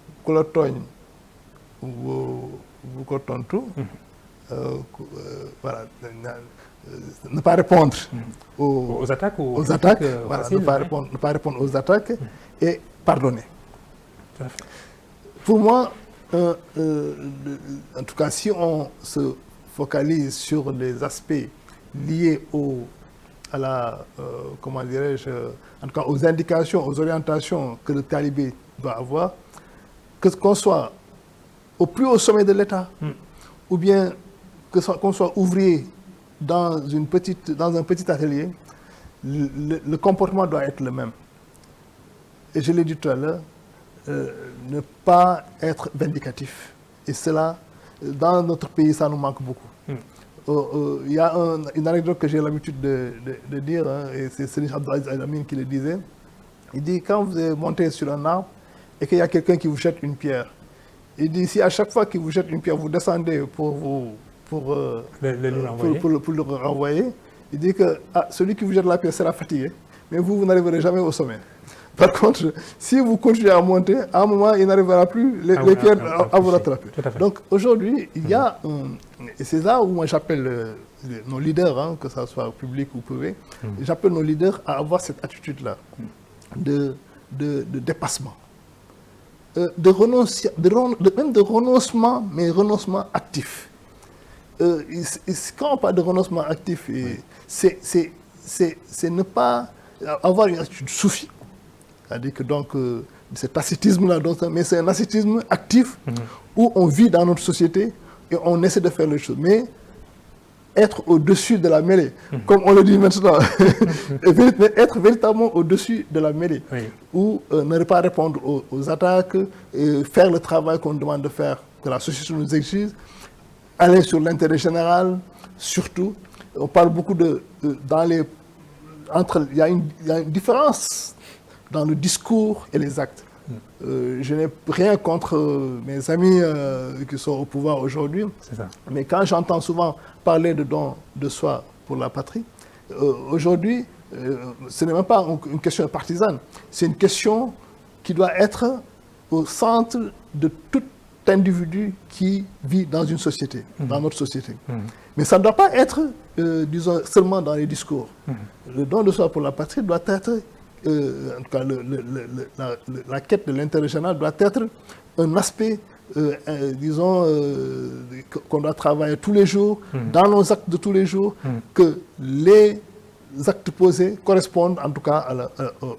voilà. Ne pas répondre aux attaques, voilà, ne pas répondre aux attaques et pardonner. Pour moi, en tout cas, si on se focalise sur les aspects liés à la, comment dirais-je, en tout cas aux indications, aux orientations que le talibé doit avoir, qu'on soit au plus haut sommet de l'État, ou bien qu'on soit ouvrier dans un petit atelier, le comportement doit être le même. Et je l'ai dit tout à l'heure, ne pas être vindicatif. Et cela, dans notre pays, ça nous manque beaucoup. Il y a une anecdote que j'ai l'habitude de dire, et c'est Serigne Abdelaziz Al Amine qui le disait. Il dit, quand vous êtes monté sur un arbre et qu'il y a quelqu'un qui vous jette une pierre, il dit, si à chaque fois qu'il vous jette une pierre, vous descendez pour le renvoyer, il dit que celui qui vous jette la pierre sera fatigué, mais vous n'arriverez jamais au sommet. Par contre, si vous continuez à monter, à un moment, il n'arrivera plus les pierres à vous rattraper. Donc aujourd'hui, il y a, et c'est là où moi j'appelle nos leaders, que ce soit public ou privé, j'appelle nos leaders à avoir cette attitude-là de dépassement. Même de renoncement, mais renoncement actif. Quand on parle de renoncement actif, c'est ne pas avoir une attitude soufie. C'est-à-dire que donc, cet ascétisme-là, mais c'est un ascétisme actif où on vit dans notre société et on essaie de faire les choses. Mais être au-dessus de la mêlée, comme on le dit maintenant, être véritablement au-dessus de la mêlée, ou ne pas répondre aux attaques, faire le travail qu'on demande de faire, que la société nous exige, aller sur l'intérêt général, surtout. On parle beaucoup il y a une différence dans le discours et les actes. Je n'ai rien contre mes amis qui sont au pouvoir aujourd'hui, mais quand j'entends souvent parler de don de soi pour la patrie, aujourd'hui, ce n'est même pas une question partisane, c'est une question qui doit être au centre de toute individu qui vit dans une société, dans notre société. Mais ça ne doit pas être, disons, seulement dans les discours. Le don de soi pour la patrie doit être, en tout cas, la quête de l'intérêt général doit être un aspect, disons, qu'on doit travailler tous les jours, dans nos actes de tous les jours, que les actes posés correspondent en tout cas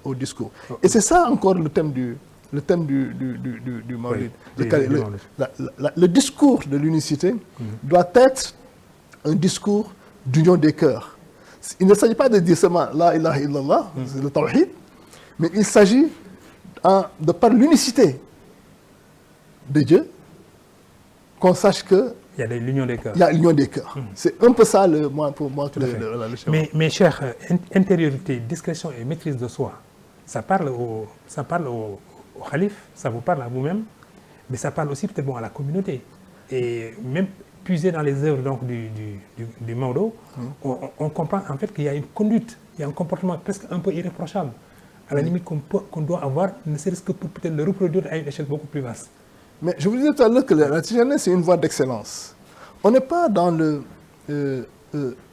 au discours. Et c'est ça encore le thème du Maulid. Le discours de l'unicité doit être un discours d'union des cœurs. Il ne s'agit pas de dire seulement la ilaha illallah, c'est le tawhid, mais il s'agit de par l'unicité de Dieu qu'on sache que il y a l'union des cœurs. Il y a l'union des cœurs. C'est un peu ça pour moi le schéma. Mais cher, intériorité, discrétion et maîtrise de soi, ça parle au calife, ça vous parle à vous-même, mais ça parle aussi peut-être à la communauté. Et même puiser dans les œuvres donc, du Maodo, on comprend en fait qu'il y a une conduite, il y a un comportement presque un peu irréprochable, à la limite qu'on doit avoir, ne serait-ce que pour peut-être le reproduire à une échelle beaucoup plus vaste. Mais je vous disais tout à l'heure que la Tijaniya, c'est une voie d'excellence. On n'est pas dans le...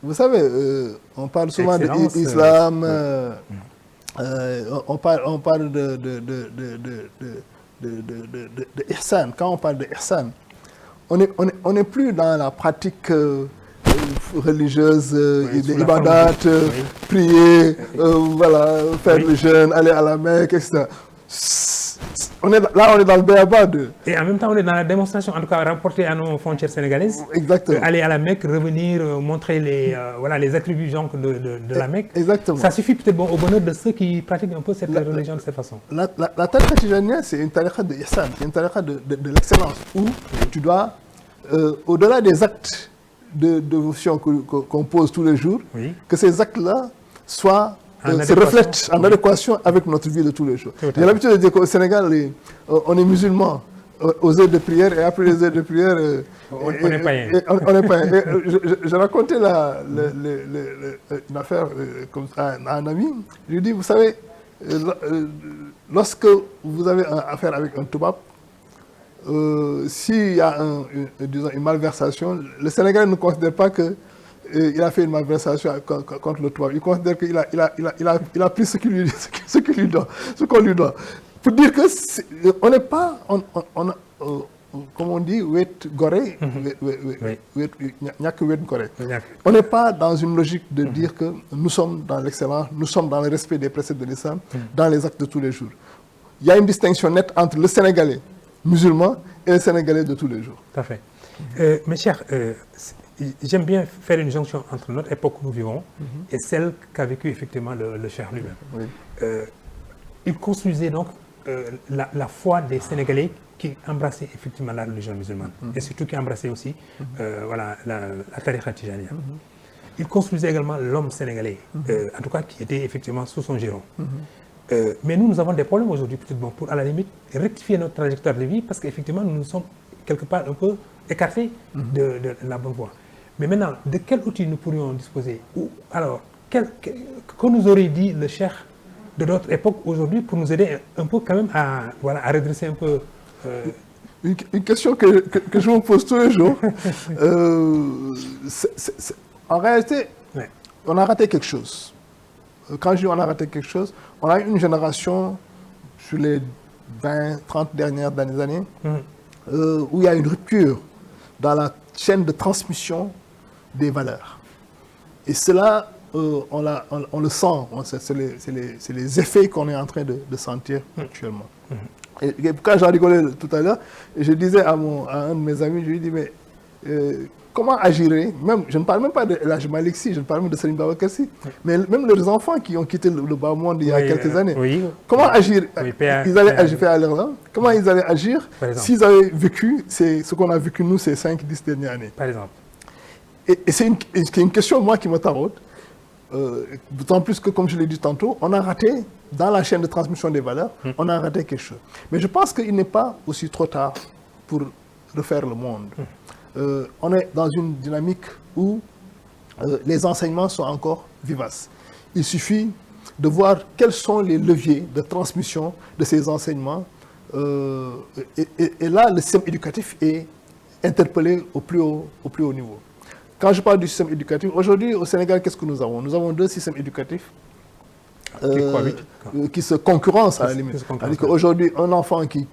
vous savez, on parle souvent de l'islam, on parle de ihsan. Quand on parle de ihsan, on n'est plus dans la pratique religieuse, ibadat, prier, voilà, faire le jeûne, aller à la Mecque, etc. On est dans le béaba de... Et en même temps, on est dans la démonstration, en tout cas rapportée à nos frontières sénégalaises. Exactement. Aller à la Mecque, revenir, montrer les attributs de la Mecque. Exactement. Ça suffit peut-être au bonheur de ceux qui pratiquent un peu cette religion de cette façon. La tariqa tijaniya, c'est une tariqa de ihsan, c'est une tariqa de l'excellence, où tu dois, au-delà des actes de dévotion qu'on pose tous les jours, que ces actes-là soient... se reflète en adéquation avec notre vie de tous les jours. J'ai l'habitude de dire qu'au Sénégal, on est musulmans aux heures de prière et après les heures de prière, on est païen. Je racontais une affaire à un ami. Je lui dis, vous savez, lorsque vous avez affaire avec un toubab, s'il y a une malversation, le Sénégalais ne considère pas que il a fait une malversation contre le toit. Il considère qu'il a pris ce qu'on lui doit. Pour dire que on n'est pas, comme on dit, on n'est pas dans une logique de dire que nous sommes dans l'excellence, nous sommes dans le respect des préceptes de l'islam, dans les actes de tous les jours. Il y a une distinction nette entre le Sénégalais musulman et le Sénégalais de tous les jours. Tout à fait. Mes chers, j'aime bien faire une jonction entre notre époque où nous vivons et celle qu'a vécue effectivement le cheikh lui-même. Oui. Il construisait donc la foi des Sénégalais qui embrassaient effectivement la religion musulmane et surtout qui embrassaient aussi la tariqa tijaniya. Il construisait également l'homme sénégalais, en tout cas qui était effectivement sous son giron. Mais nous avons des problèmes aujourd'hui pour à la limite rectifier notre trajectoire de vie parce qu'effectivement nous nous sommes quelque part un peu écartés de la bonne voie. Mais maintenant, de quel outil nous pourrions disposer? Ou alors, que nous aurait dit le cheikh de notre époque aujourd'hui pour nous aider un peu quand même à redresser un peu... Une question que je me pose tous les jours. En réalité, on a raté quelque chose. Quand je dis on a raté quelque chose, on a eu une génération sur les 20-30 dernières années où il y a une rupture dans la chaîne de transmission des valeurs. Et cela, on le sent, c'est les effets qu'on est en train de sentir actuellement. Et quand j'en rigolais tout à l'heure, je disais à un de mes amis, je lui dis, mais comment agirait, je ne parle même pas de l'âge Maliksi, je ne parle même de Serigne Babacar Sy, mais même les enfants qui ont quitté le bas monde il y a quelques années, comment agir, ils allaient agir à l'heure là, comment ils allaient agir s'ils avaient vécu ce qu'on a vécu nous ces 5-10 dernières années. Par exemple. Et c'est une question, moi, qui me taraude, d'autant plus que, comme je l'ai dit tantôt, on a raté, dans la chaîne de transmission des valeurs, on a raté quelque chose. Mais je pense qu'il n'est pas aussi trop tard pour refaire le monde. On est dans une dynamique où les enseignements sont encore vivaces. Il suffit de voir quels sont les leviers de transmission de ces enseignements Et là, le système éducatif est interpellé au plus haut niveau. Quand je parle du système éducatif, aujourd'hui au Sénégal, qu'est-ce que nous avons? Nous avons deux systèmes éducatifs qui se concurrencent à la limite. C'est-à-dire qu'aujourd'hui, un enfant qui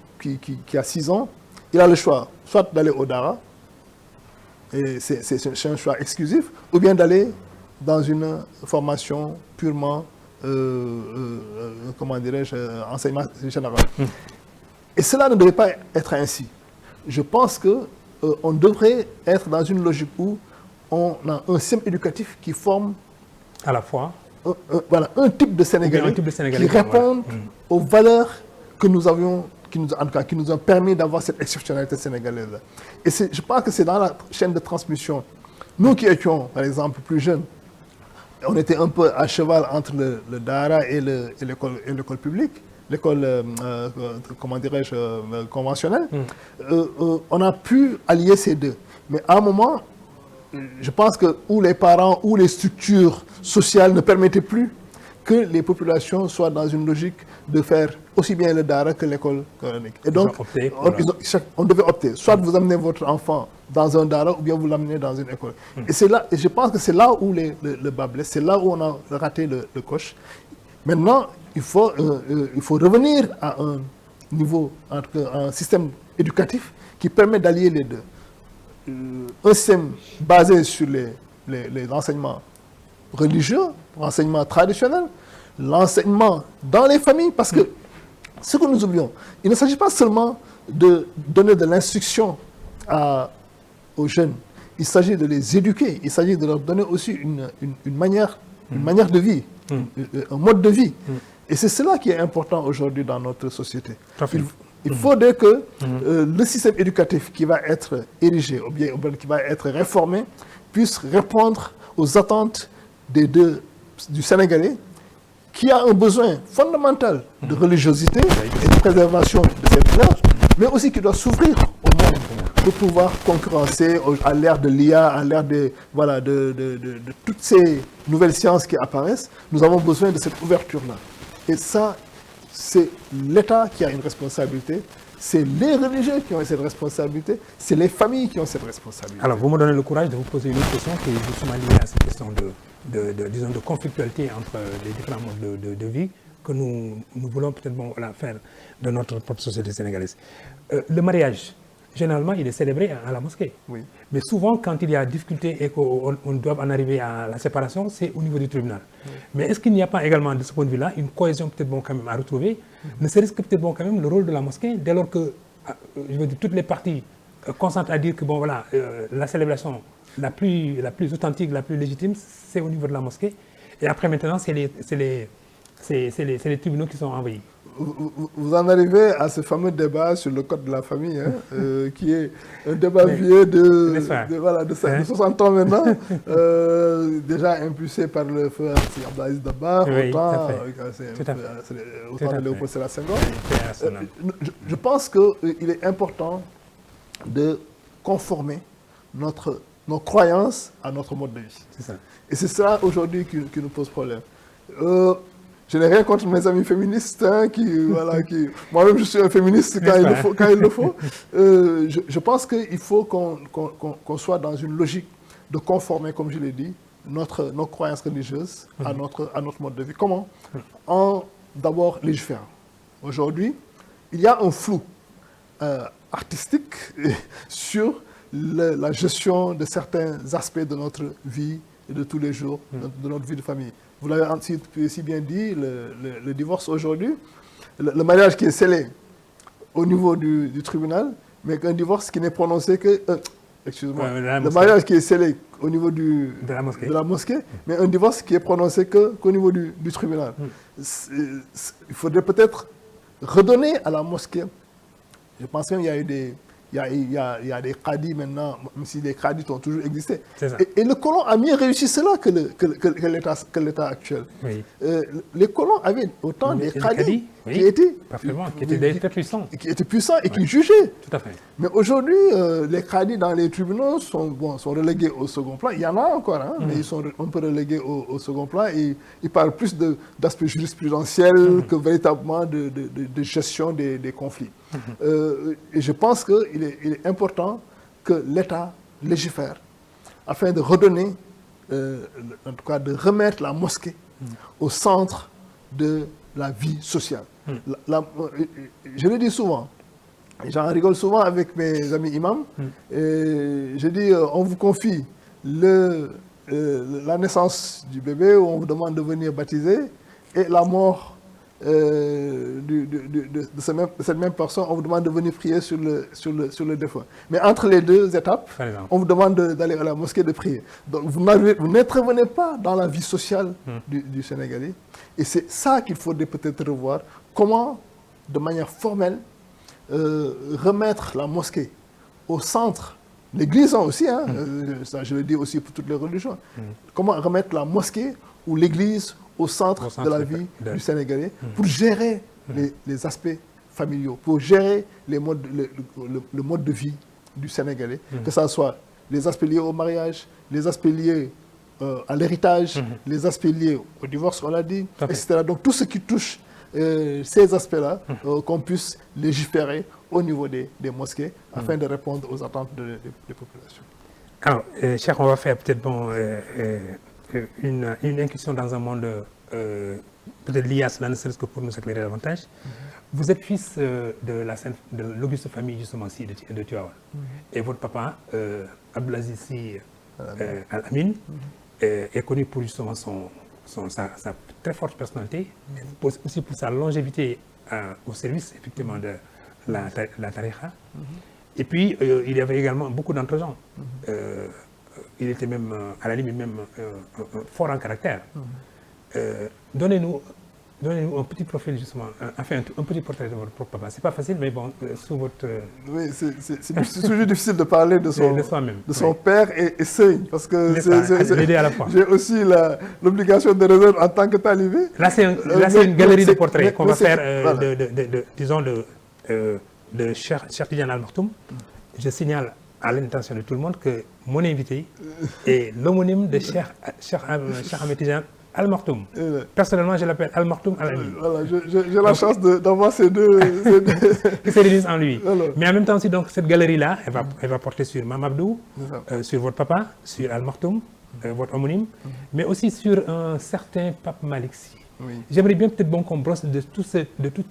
a 6 ans, il a le choix soit d'aller au Dara, et c'est un choix exclusif, ou bien d'aller dans une formation purement, comment dirais-je, enseignement général. Et cela ne devrait pas être ainsi. Je pense qu'on devrait être dans une logique où on a un système éducatif qui forme à la fois voilà, un type de Sénégalais, qui répond aux valeurs que nous avions, qui nous ont permis d'avoir cette exceptionnalité sénégalaise. Et je pense que c'est dans la chaîne de transmission. Nous qui étions, par exemple, plus jeunes, on était un peu à cheval entre le Dara et l'école publique, l'école, comment dirais-je, conventionnelle. On a pu allier ces deux. Mais à un moment, je pense que où les parents, ou les structures sociales ne permettaient plus que les soient dans une logique de faire aussi bien le Dara que l'école coranique. Et donc, on devait opter. Soit vous amenez votre enfant dans un Dara, ou bien vous l'amenez dans une école. Et c'est là, et je pense que c'est là où le bas blesse, c'est là où on a raté le coche. Maintenant, il faut revenir à un niveau, un système éducatif qui permet d'allier les deux. Un système basé sur les enseignements religieux, l'enseignement traditionnel, l'enseignement dans les familles, parce que ce que nous oublions, il ne s'agit pas seulement de donner de l'instruction aux jeunes, il s'agit de les éduquer, il s'agit de leur donner aussi une manière de vie, un mode de vie. Et c'est cela qui est important aujourd'hui dans notre société. Il faudrait que le système éducatif qui va être érigé, ou bien qui va être réformé, puisse répondre aux attentes du Sénégalais, qui a un besoin fondamental de religiosité et de préservation de ses valeurs, mais aussi qui doit s'ouvrir au monde pour pouvoir concurrencer à l'ère de l'IA, à l'ère de toutes ces nouvelles sciences qui apparaissent. Nous avons besoin de cette ouverture-là. Et ça, c'est l'État qui a une responsabilité, c'est les religieux qui ont cette responsabilité, c'est les familles qui ont cette responsabilité. Alors, vous me donnez le courage de vous poser une autre question qui est justement liée à cette question de conflictualité entre les différents modes de vie que nous voulons peut-être faire de notre propre société sénégalaise. Le mariage, généralement, il est célébré à la mosquée. Oui. Mais souvent, quand il y a difficulté et qu'on doit en arriver à la séparation, c'est au niveau du tribunal. Oui. Mais est-ce qu'il n'y a pas également, de ce point de vue-là, une cohésion peut-être quand même à retrouver, ne serait-ce que peut-être quand même le rôle de la mosquée, dès lors que je veux dire, toutes les parties consentent à dire que la célébration la plus authentique, la plus légitime, c'est au niveau de la mosquée. Et après maintenant, c'est les tribunaux qui sont envahis. Vous en arrivez à ce fameux débat sur le code de la famille, qui est un débat vieux de 60 ans maintenant, déjà impulsé par le feu Abdelaziz Dabakh, au temps de Léopold Sédar Senghor. Je pense qu'il est important de conformer nos croyances à notre mode de vie. C'est ça. Et c'est ça aujourd'hui qui nous pose problème. Je n'ai rien contre mes amis féministes, moi-même je suis un féministe quand il le faut. Je pense qu'il faut qu'on soit dans une logique de conformer, comme je l'ai dit, nos croyances religieuses à notre mode de vie. Comment? En d'abord légiférant. Aujourd'hui, il y a un flou artistique sur la gestion de certains aspects de notre vie de tous les jours, de notre vie de famille. Vous l'avez si bien dit, le divorce aujourd'hui, le mariage qui est scellé au niveau du tribunal, mais qu'un divorce qui n'est prononcé que... le mariage qui est scellé au niveau de la mosquée, mais un divorce qui est prononcé qu'au niveau du tribunal. Il faudrait peut-être redonner à la mosquée, je pense qu'il y a eu il y a des qadis maintenant, même si les qadis ont toujours existé. Et le colon a mieux réussi cela que l'État actuel. Oui. Les colons avaient autant des qadis. Oui, qui était très puissant. Qui était puissant et qui jugeait. Tout à fait. Mais aujourd'hui, les cadis dans les tribunaux sont relégués au second plan. Il y en a encore, hein, mais ils sont un peu relégués au second plan. Et ils parlent plus d'aspect jurisprudentiel que véritablement de gestion des conflits. Et je pense qu'il est important que l'État légifère afin de redonner, en tout cas de remettre la mosquée au centre de la vie sociale. Je le dis souvent, j'en rigole souvent avec mes amis imams, et je dis, on vous confie la naissance du bébé, où on vous demande de venir baptiser, et la mort de cette même personne, on vous demande de venir prier sur le défunt. Mais entre les deux étapes, on vous demande d'aller à la mosquée de prier. Donc vous n'intervenez pas dans la vie sociale du Sénégalais. Et c'est ça qu'il faudrait peut-être revoir. Comment, de manière formelle, remettre la mosquée au centre, l'église aussi, hein, ça je le dis aussi pour toutes les religions. Comment remettre la mosquée ou l'église au centre de la vie du Sénégalais pour gérer les aspects familiaux, pour gérer le mode de vie du Sénégalais, que ce soit les aspects liés au mariage, les aspects liés à l'héritage, les aspects liés au divorce, on l'a dit, etc. Donc tout ce qui touche ces aspects-là, qu'on puisse légiférer au niveau des mosquées afin de répondre aux attentes des populations. Alors, Cheikh, on va faire peut-être une incursion dans un monde peut-être lié à cela, ne serait-ce que pour nous éclairer davantage. Vous êtes fils de l'auguste famille justement ici de Tivaouane. Et votre papa, Abdelaziz Sy Al Amine, est connu pour justement sa très forte personnalité, mais aussi pour sa longévité au service effectivement de la tariqa. Et puis, il y avait également beaucoup d'entre-gens. Il était même, à la limite, même fort en caractère. Donnez-nous un petit profil, justement, enfin, un petit portrait de votre propre papa. Ce n'est pas facile, mais bon, sous votre... Oui, c'est toujours difficile de parler de son père et sœur, parce que j'ai aussi l'obligation de réserve en tant que talibé. Là, c'est une galerie de portraits qu'on va faire, disons, de Cheikh Tidiane Al Maktoum. Je signale à l'intention de tout le monde que mon invité est l'homonyme de Cheikh Ahmed Tidiane Al Maktoum. Personnellement, je l'appelle Al Maktoum Al Amine. Voilà, j'ai la chance d'avoir ces deux... qui se réunissent en lui. Alors. Mais en même temps aussi, donc, cette galerie-là, elle va porter sur Mamabdou, sur votre papa, sur Al Maktoum, votre homonyme, mais aussi sur un certain Pape Malick Sy. J'aimerais bien peut-être qu'on brosse de toutes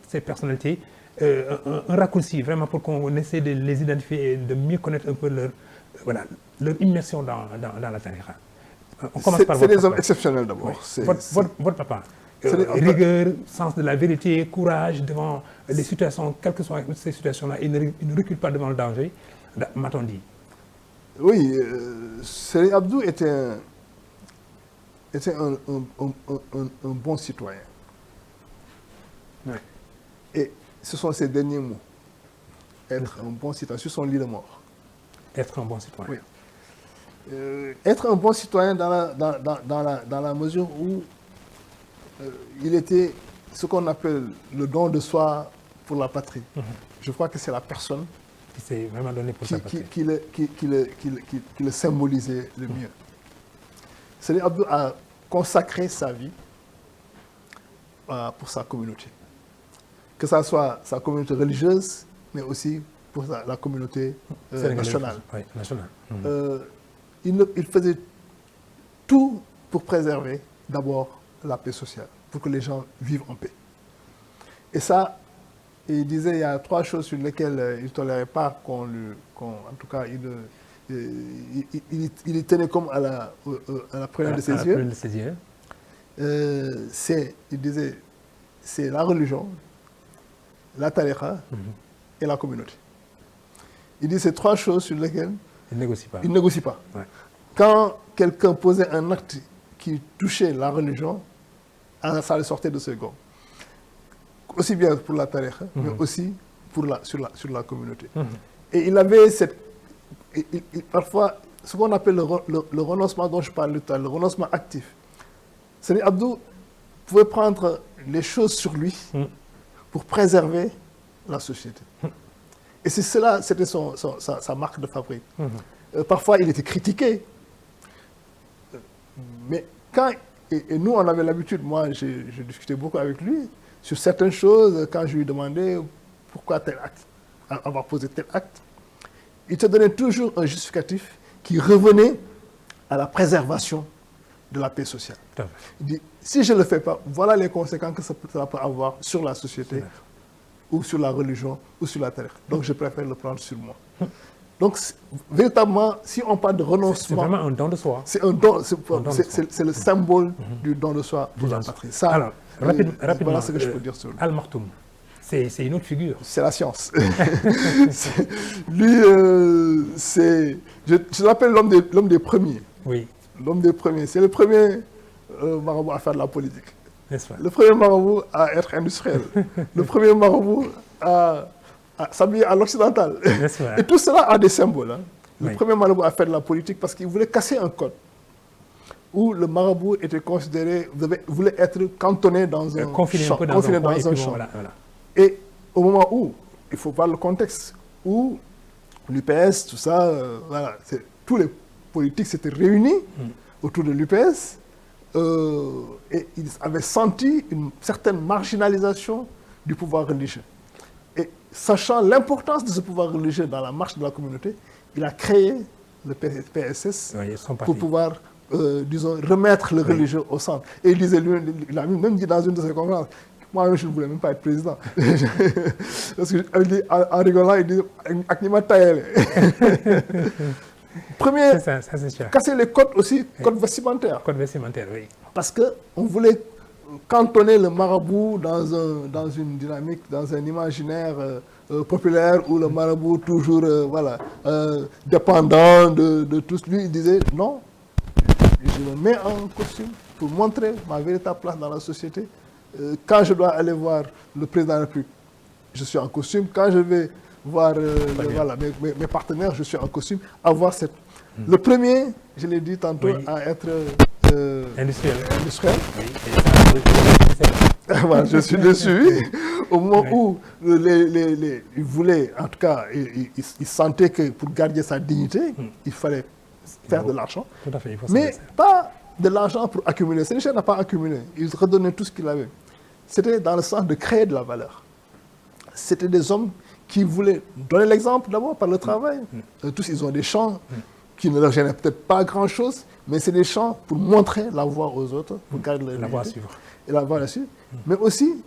ces personnalités un raccourci, vraiment, pour qu'on essaie de les identifier et de mieux connaître un peu leur immersion dans la tariqa. C'est des hommes exceptionnels d'abord. Votre papa, rigueur, sens de la vérité, courage devant les situations, quelles que soient ces situations-là, il ne recule pas devant le danger, m'a-t-on dit. Oui, Serigne Abdou était un bon citoyen. Et ce sont ses derniers mots. Être un bon citoyen, sur son lit de mort. Être un bon citoyen. Oui. Être un bon citoyen dans la mesure où il était ce qu'on appelle le don de soi pour la patrie. Je crois que c'est la personne qui s'est vraiment donné pour sa patrie. Qui le symbolisait le mieux. Serigne Abdou a consacré sa vie pour sa communauté. Que ce soit sa communauté religieuse, mais aussi pour la communauté nationale. Oui, nationale. Il faisait tout pour préserver d'abord la paix sociale, pour que les gens vivent en paix. Et ça, il disait, il y a 3 choses sur lesquelles il ne tolérait pas en tout cas, il y tenait comme à la première de ses yeux. Il disait, c'est la religion, la tariqa et la communauté. Il dit ces 3 choses sur lesquelles il ne négocie pas. Il ne négocie pas. Ouais. Quand quelqu'un posait un acte qui touchait la religion, ça le sortait de ce gants. Aussi bien pour la tariqa, mais aussi sur la communauté. Et il avait parfois ce qu'on appelle le renoncement dont je parlais tout à l'heure, le renoncement actif. Serigne Abdou pouvait prendre les choses sur lui pour préserver la société. Et c'est cela, c'était sa marque de fabrique. Parfois, il était critiqué. Mais quand... Et nous, on avait l'habitude, moi, je discutais beaucoup avec lui sur certaines choses, quand je lui demandais pourquoi tel acte, avoir posé tel acte, il te donnait toujours un justificatif qui revenait à la préservation de la paix sociale. Il dit, si je ne le fais pas, voilà les conséquences que ça peut avoir sur la société, ou sur la religion, ou sur la terre. Donc je préfère le prendre sur moi. Donc, véritablement, si on parle de renoncement... C'est vraiment un don de soi. C'est un don, c'est le symbole du don de soi pour la patrie. Ça, alors, rapidement, voilà ce que je peux dire sur lui. Al Maktoum, c'est une autre figure. C'est la science. Lui, je l'appelle l'homme des premiers. Oui. L'homme des premiers. C'est le premier marabout à faire de la politique. N'est-ce pas? Le premier marabout à être industriel. Le premier marabout à s'habiller à l'occidental. Et tout cela a des symboles. Hein. Le premier marabout a fait de la politique parce qu'il voulait casser un code où le marabout était considéré, voulait être cantonné dans un champ. Confiné dans un champ. Voilà. Et au moment où, il faut voir le contexte, où l'UPS, tout ça, voilà, tous les politiques s'étaient réunis autour de l'UPS et ils avaient senti une certaine marginalisation du pouvoir religieux. Et sachant l'importance de ce pouvoir religieux dans la marche de la communauté, il a créé le PSS pour pouvoir, disons, remettre le religieux au centre. Et il disait, il a même dit dans une de ses conférences, moi, je ne voulais même pas être président. Parce que, en rigolant, il dit, Aknima Taël. Premier, casser les codes aussi, codes vestimentaires. Codes vestimentaires, oui. Parce qu'on voulait cantonner le marabout dans une dynamique, dans un imaginaire populaire où le marabout toujours dépendant de tous. Lui, il disait non, je me mets en costume pour montrer ma véritable place dans la société. Quand je dois aller voir le président de la République, je suis en costume. Quand je vais voir mes partenaires, je suis en costume. Avoir cette... Le premier, je l'ai dit tantôt, à être industriel. Voilà, je suis dessus. Au moment où il voulait, en tout cas, il sentait que pour garder sa dignité, il fallait faire de l'argent. Tout à fait, il faut mais pas de l'argent pour accumuler. Sénéchal n'a pas accumulé. Il redonnait tout ce qu'il avait. C'était dans le sens de créer de la valeur. C'était des hommes qui voulaient donner l'exemple d'abord par le travail. Tous, ils ont des champs qui ne leur gênaient peut-être pas grand-chose, mais c'est des champs pour montrer la voie aux autres, pour garder la voie à suivre. Et la voie à suivre. Mais aussi,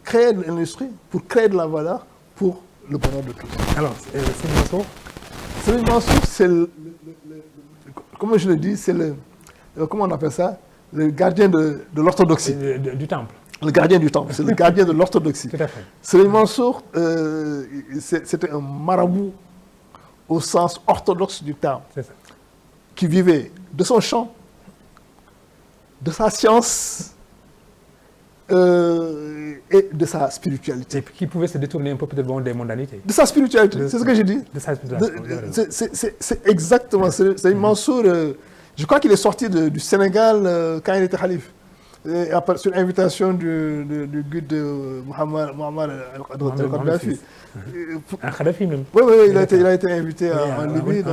créer de l'industrie pour créer de la valeur pour le bonheur de tous. Alors, Serigne Mansour Serigne Mansour, c'est comment je le dis, c'est le... Comment on appelle ça? Le gardien de l'orthodoxie. Du temple. Le gardien du temple, c'est le gardien de l'orthodoxie. Tout à fait. Serigne Mansour, c'était un marabout au sens orthodoxe du terme, qui vivait de son chant, de sa science et de sa spiritualité. Et qui pouvait se détourner un peu peut-être des mondanités. De sa spiritualité, c'est ce que j'ai dit. De sa spiritualité. C'est exactement, Serigne Mansour, je crois qu'il est sorti du Sénégal quand il était calife. Sur invitation du guide de Mohamed al-Kadhafi. Al-Kadhafi même. Oui, il a été invité en Libye.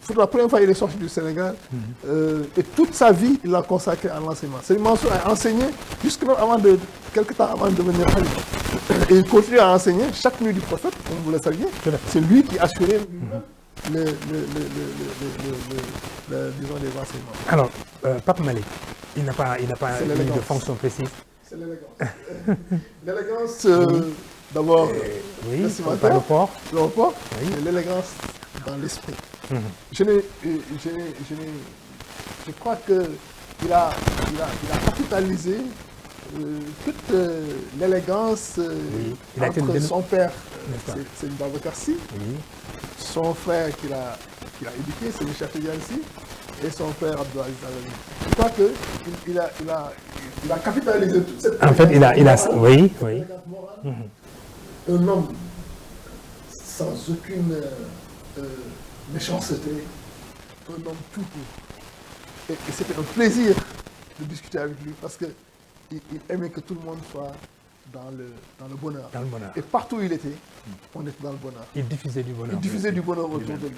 Pour la première fois, il est sorti du Sénégal. Et toute sa vie, il l'a consacré à l'enseignement. Serigne Mansour a enseigné jusqu'à quelques temps avant de devenir calife. Et il continue à enseigner chaque nuit du prophète, comme vous le saviez. C'est lui qui assurait disons, les enseignements. Alors, Pape Malick, il n'a pas eu de fonction précise. C'est l'élégance. L'élégance, d'abord, par le port. Le port, et l'élégance dans l'esprit. Je crois qu'il a capitalisé toute l'élégance entre son père, c'est Babacar Sy, son frère qu'il a éduqué, c'est Cheikh Tidiane Sy, et son frère Abdou Aziz Al Amine. Je crois qu'il a capitalisé toute cette élégance. En fait, il a oui. Un homme sans aucune méchanceté, un homme tout court. Et c'était un plaisir de discuter avec lui parce qu'il aimait que tout le monde soit dans le bonheur. Dans le bonheur. Et partout où il était, on était dans le bonheur. Il diffusait du bonheur. Il diffusait du bonheur autour de lui.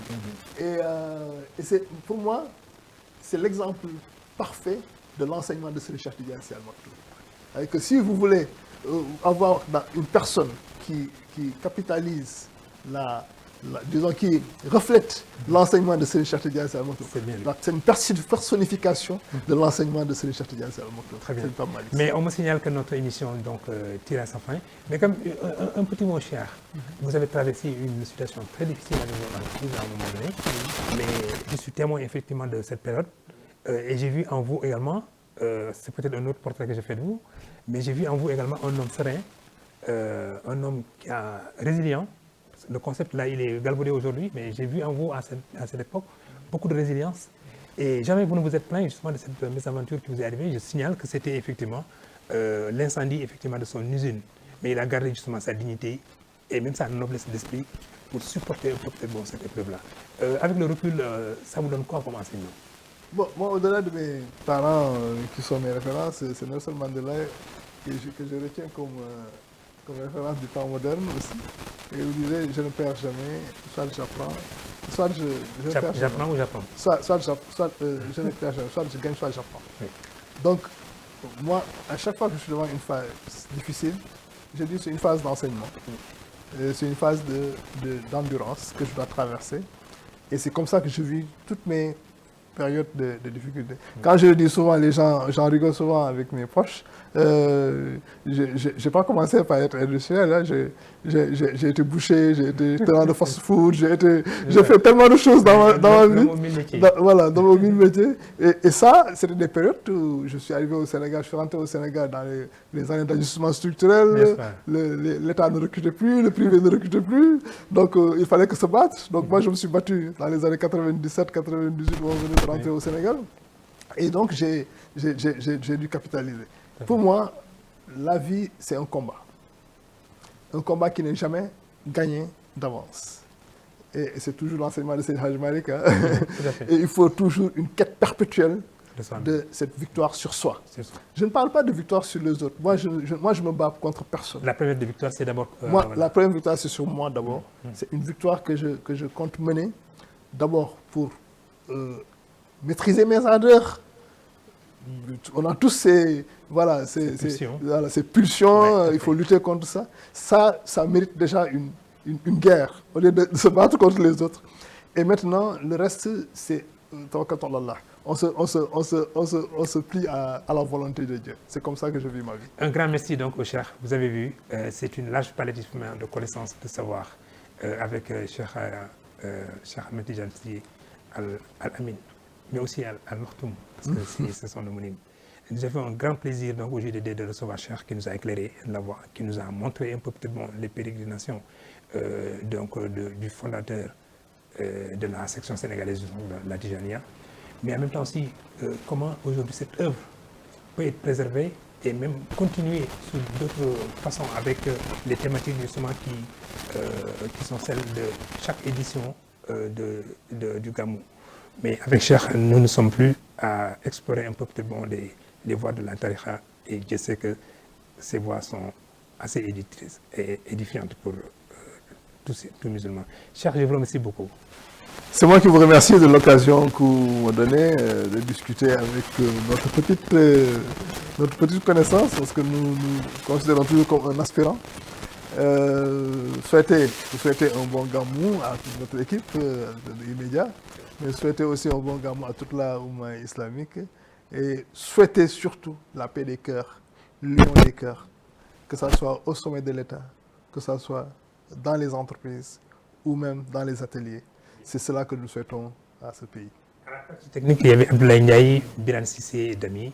Et c'est, pour moi, c'est l'exemple parfait de l'enseignement de Serigne Cheikh Tidiane Sy Al Maktoum. C'est-à-dire que si vous voulez avoir une personne qui capitalise disons, qui reflète l'enseignement de Serigne Cheikh Tidiane Sy Al Maktoum, c'est une personnification de l'enseignement de Serigne Cheikh Tidiane Sy Al Maktoum. Très bien. Mais on me signale que notre émission donc, tire à sa fin. Mais comme un petit mot cher, vous avez traversé une situation très difficile avec votre entreprise à un moment donné, mais je suis témoin effectivement de cette période et j'ai vu en vous également, c'est peut-être un autre portrait que j'ai fait de vous, mais j'ai vu en vous également un homme serein, un homme résilient. Le concept là, il est galvaudé aujourd'hui, mais j'ai vu en vous à cette époque beaucoup de résilience. Et jamais vous ne vous êtes plaint justement de cette mésaventure qui vous est arrivée. Je signale que c'était effectivement l'incendie effectivement de son usine. Mais il a gardé justement sa dignité et même sa noblesse d'esprit pour supporter peut-être bon, cette épreuve-là. Avec le recul, ça vous donne quoi comme enseignement? Bon, moi, au-delà de mes parents qui sont mes références, c'est Nelson Mandela que je retiens comme référence du temps moderne aussi. Et vous disiez, je ne perds jamais, soit j'apprends, soit je ne perds jamais. J'apprends ou j'apprends? Soit je ne perds jamais, soit je gagne, soit j'apprends. Oui. Donc, moi, à chaque fois que je suis devant une phase difficile, je dis que c'est une phase d'enseignement. C'est une phase d'endurance que je dois traverser. Et c'est comme ça que je vis toutes mes périodes de difficultés. Quand je le dis souvent, les gens, j'en rigole souvent avec mes proches. Je n'ai pas commencé par être industriel. Hein. J'ai été boucher, j'ai été tenant de fast-food, j'ai fait tellement de choses dans ma vie. Voilà, dans mon mille métiers. Et ça, c'était des périodes où je suis arrivé au Sénégal, je suis rentré au Sénégal dans les années d'ajustement structurel. L'État ne recrutait plus, le privé ne recrutait plus. Donc, il fallait que se battre. Donc, moi, je me suis battu dans les années 97, 98, où on venait de rentrer au Sénégal. Et donc, j'ai dû capitaliser. Pour moi, la vie, c'est un combat. Un combat qui n'est jamais gagné d'avance. Et c'est toujours l'enseignement de Seydi Hadji Malick. Hein. Et il faut toujours une quête perpétuelle de cette victoire sur soi. Je ne parle pas de victoire sur les autres. Moi, je me bats contre personne. La première victoire, c'est d'abord... moi, voilà. La première victoire, c'est sur moi d'abord. C'est une victoire que je compte mener d'abord pour maîtriser mes ardeurs. On a tous ces pulsions, ouais, il faut lutter contre ça. Ça mérite déjà une guerre, au lieu de se battre contre les autres. Et maintenant, le reste, c'est on se plie à la volonté de Dieu. C'est comme ça que je vis ma vie. Un grand merci donc au Cheikh. Vous avez vu, c'est une large palette de connaissances, de savoir, avec Cheikh Ahmed Tidiane Sy Al-Amin, mais aussi Al-Maktoum, parce que ce sont nos monimes. Nous avons un grand plaisir donc, au JDD de recevoir Cheikh qui nous a éclairé la voie, qui nous a montré un peu peut-être les pérégrinations du fondateur de la section sénégalaise de la Tijania, mais en même temps aussi comment aujourd'hui cette œuvre peut être préservée et même continuer sous d'autres façons avec les thématiques justement qui sont celles de chaque édition du Gamou. Mais avec Cheikh, nous ne sommes plus à explorer un peu peut-être les voies de la tariqa et je sais que ces voies sont assez édifiantes pour tous musulmans. Cheikh, je vous remercie beaucoup. C'est moi qui vous remercie de l'occasion que vous me donnez de discuter avec notre petite connaissance, parce que nous considérons toujours comme un aspirant. Souhaiter un bon Gamou à toute notre équipe immédiate, mais souhaiter aussi un bon Gamou à toute la Oumma islamique et souhaiter surtout la paix des cœurs, l'union des cœurs, que ce soit au sommet de l'État, que ce soit dans les entreprises ou même dans les ateliers. C'est cela que nous souhaitons à ce pays. À la partie technique, il y avait Abdoulaye Ndiaye, Biran Sissé et Dami.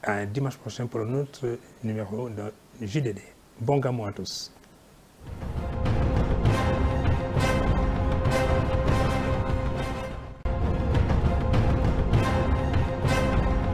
Un dimanche prochain pour un autre numéro de JDD. Bon Gamou à tous.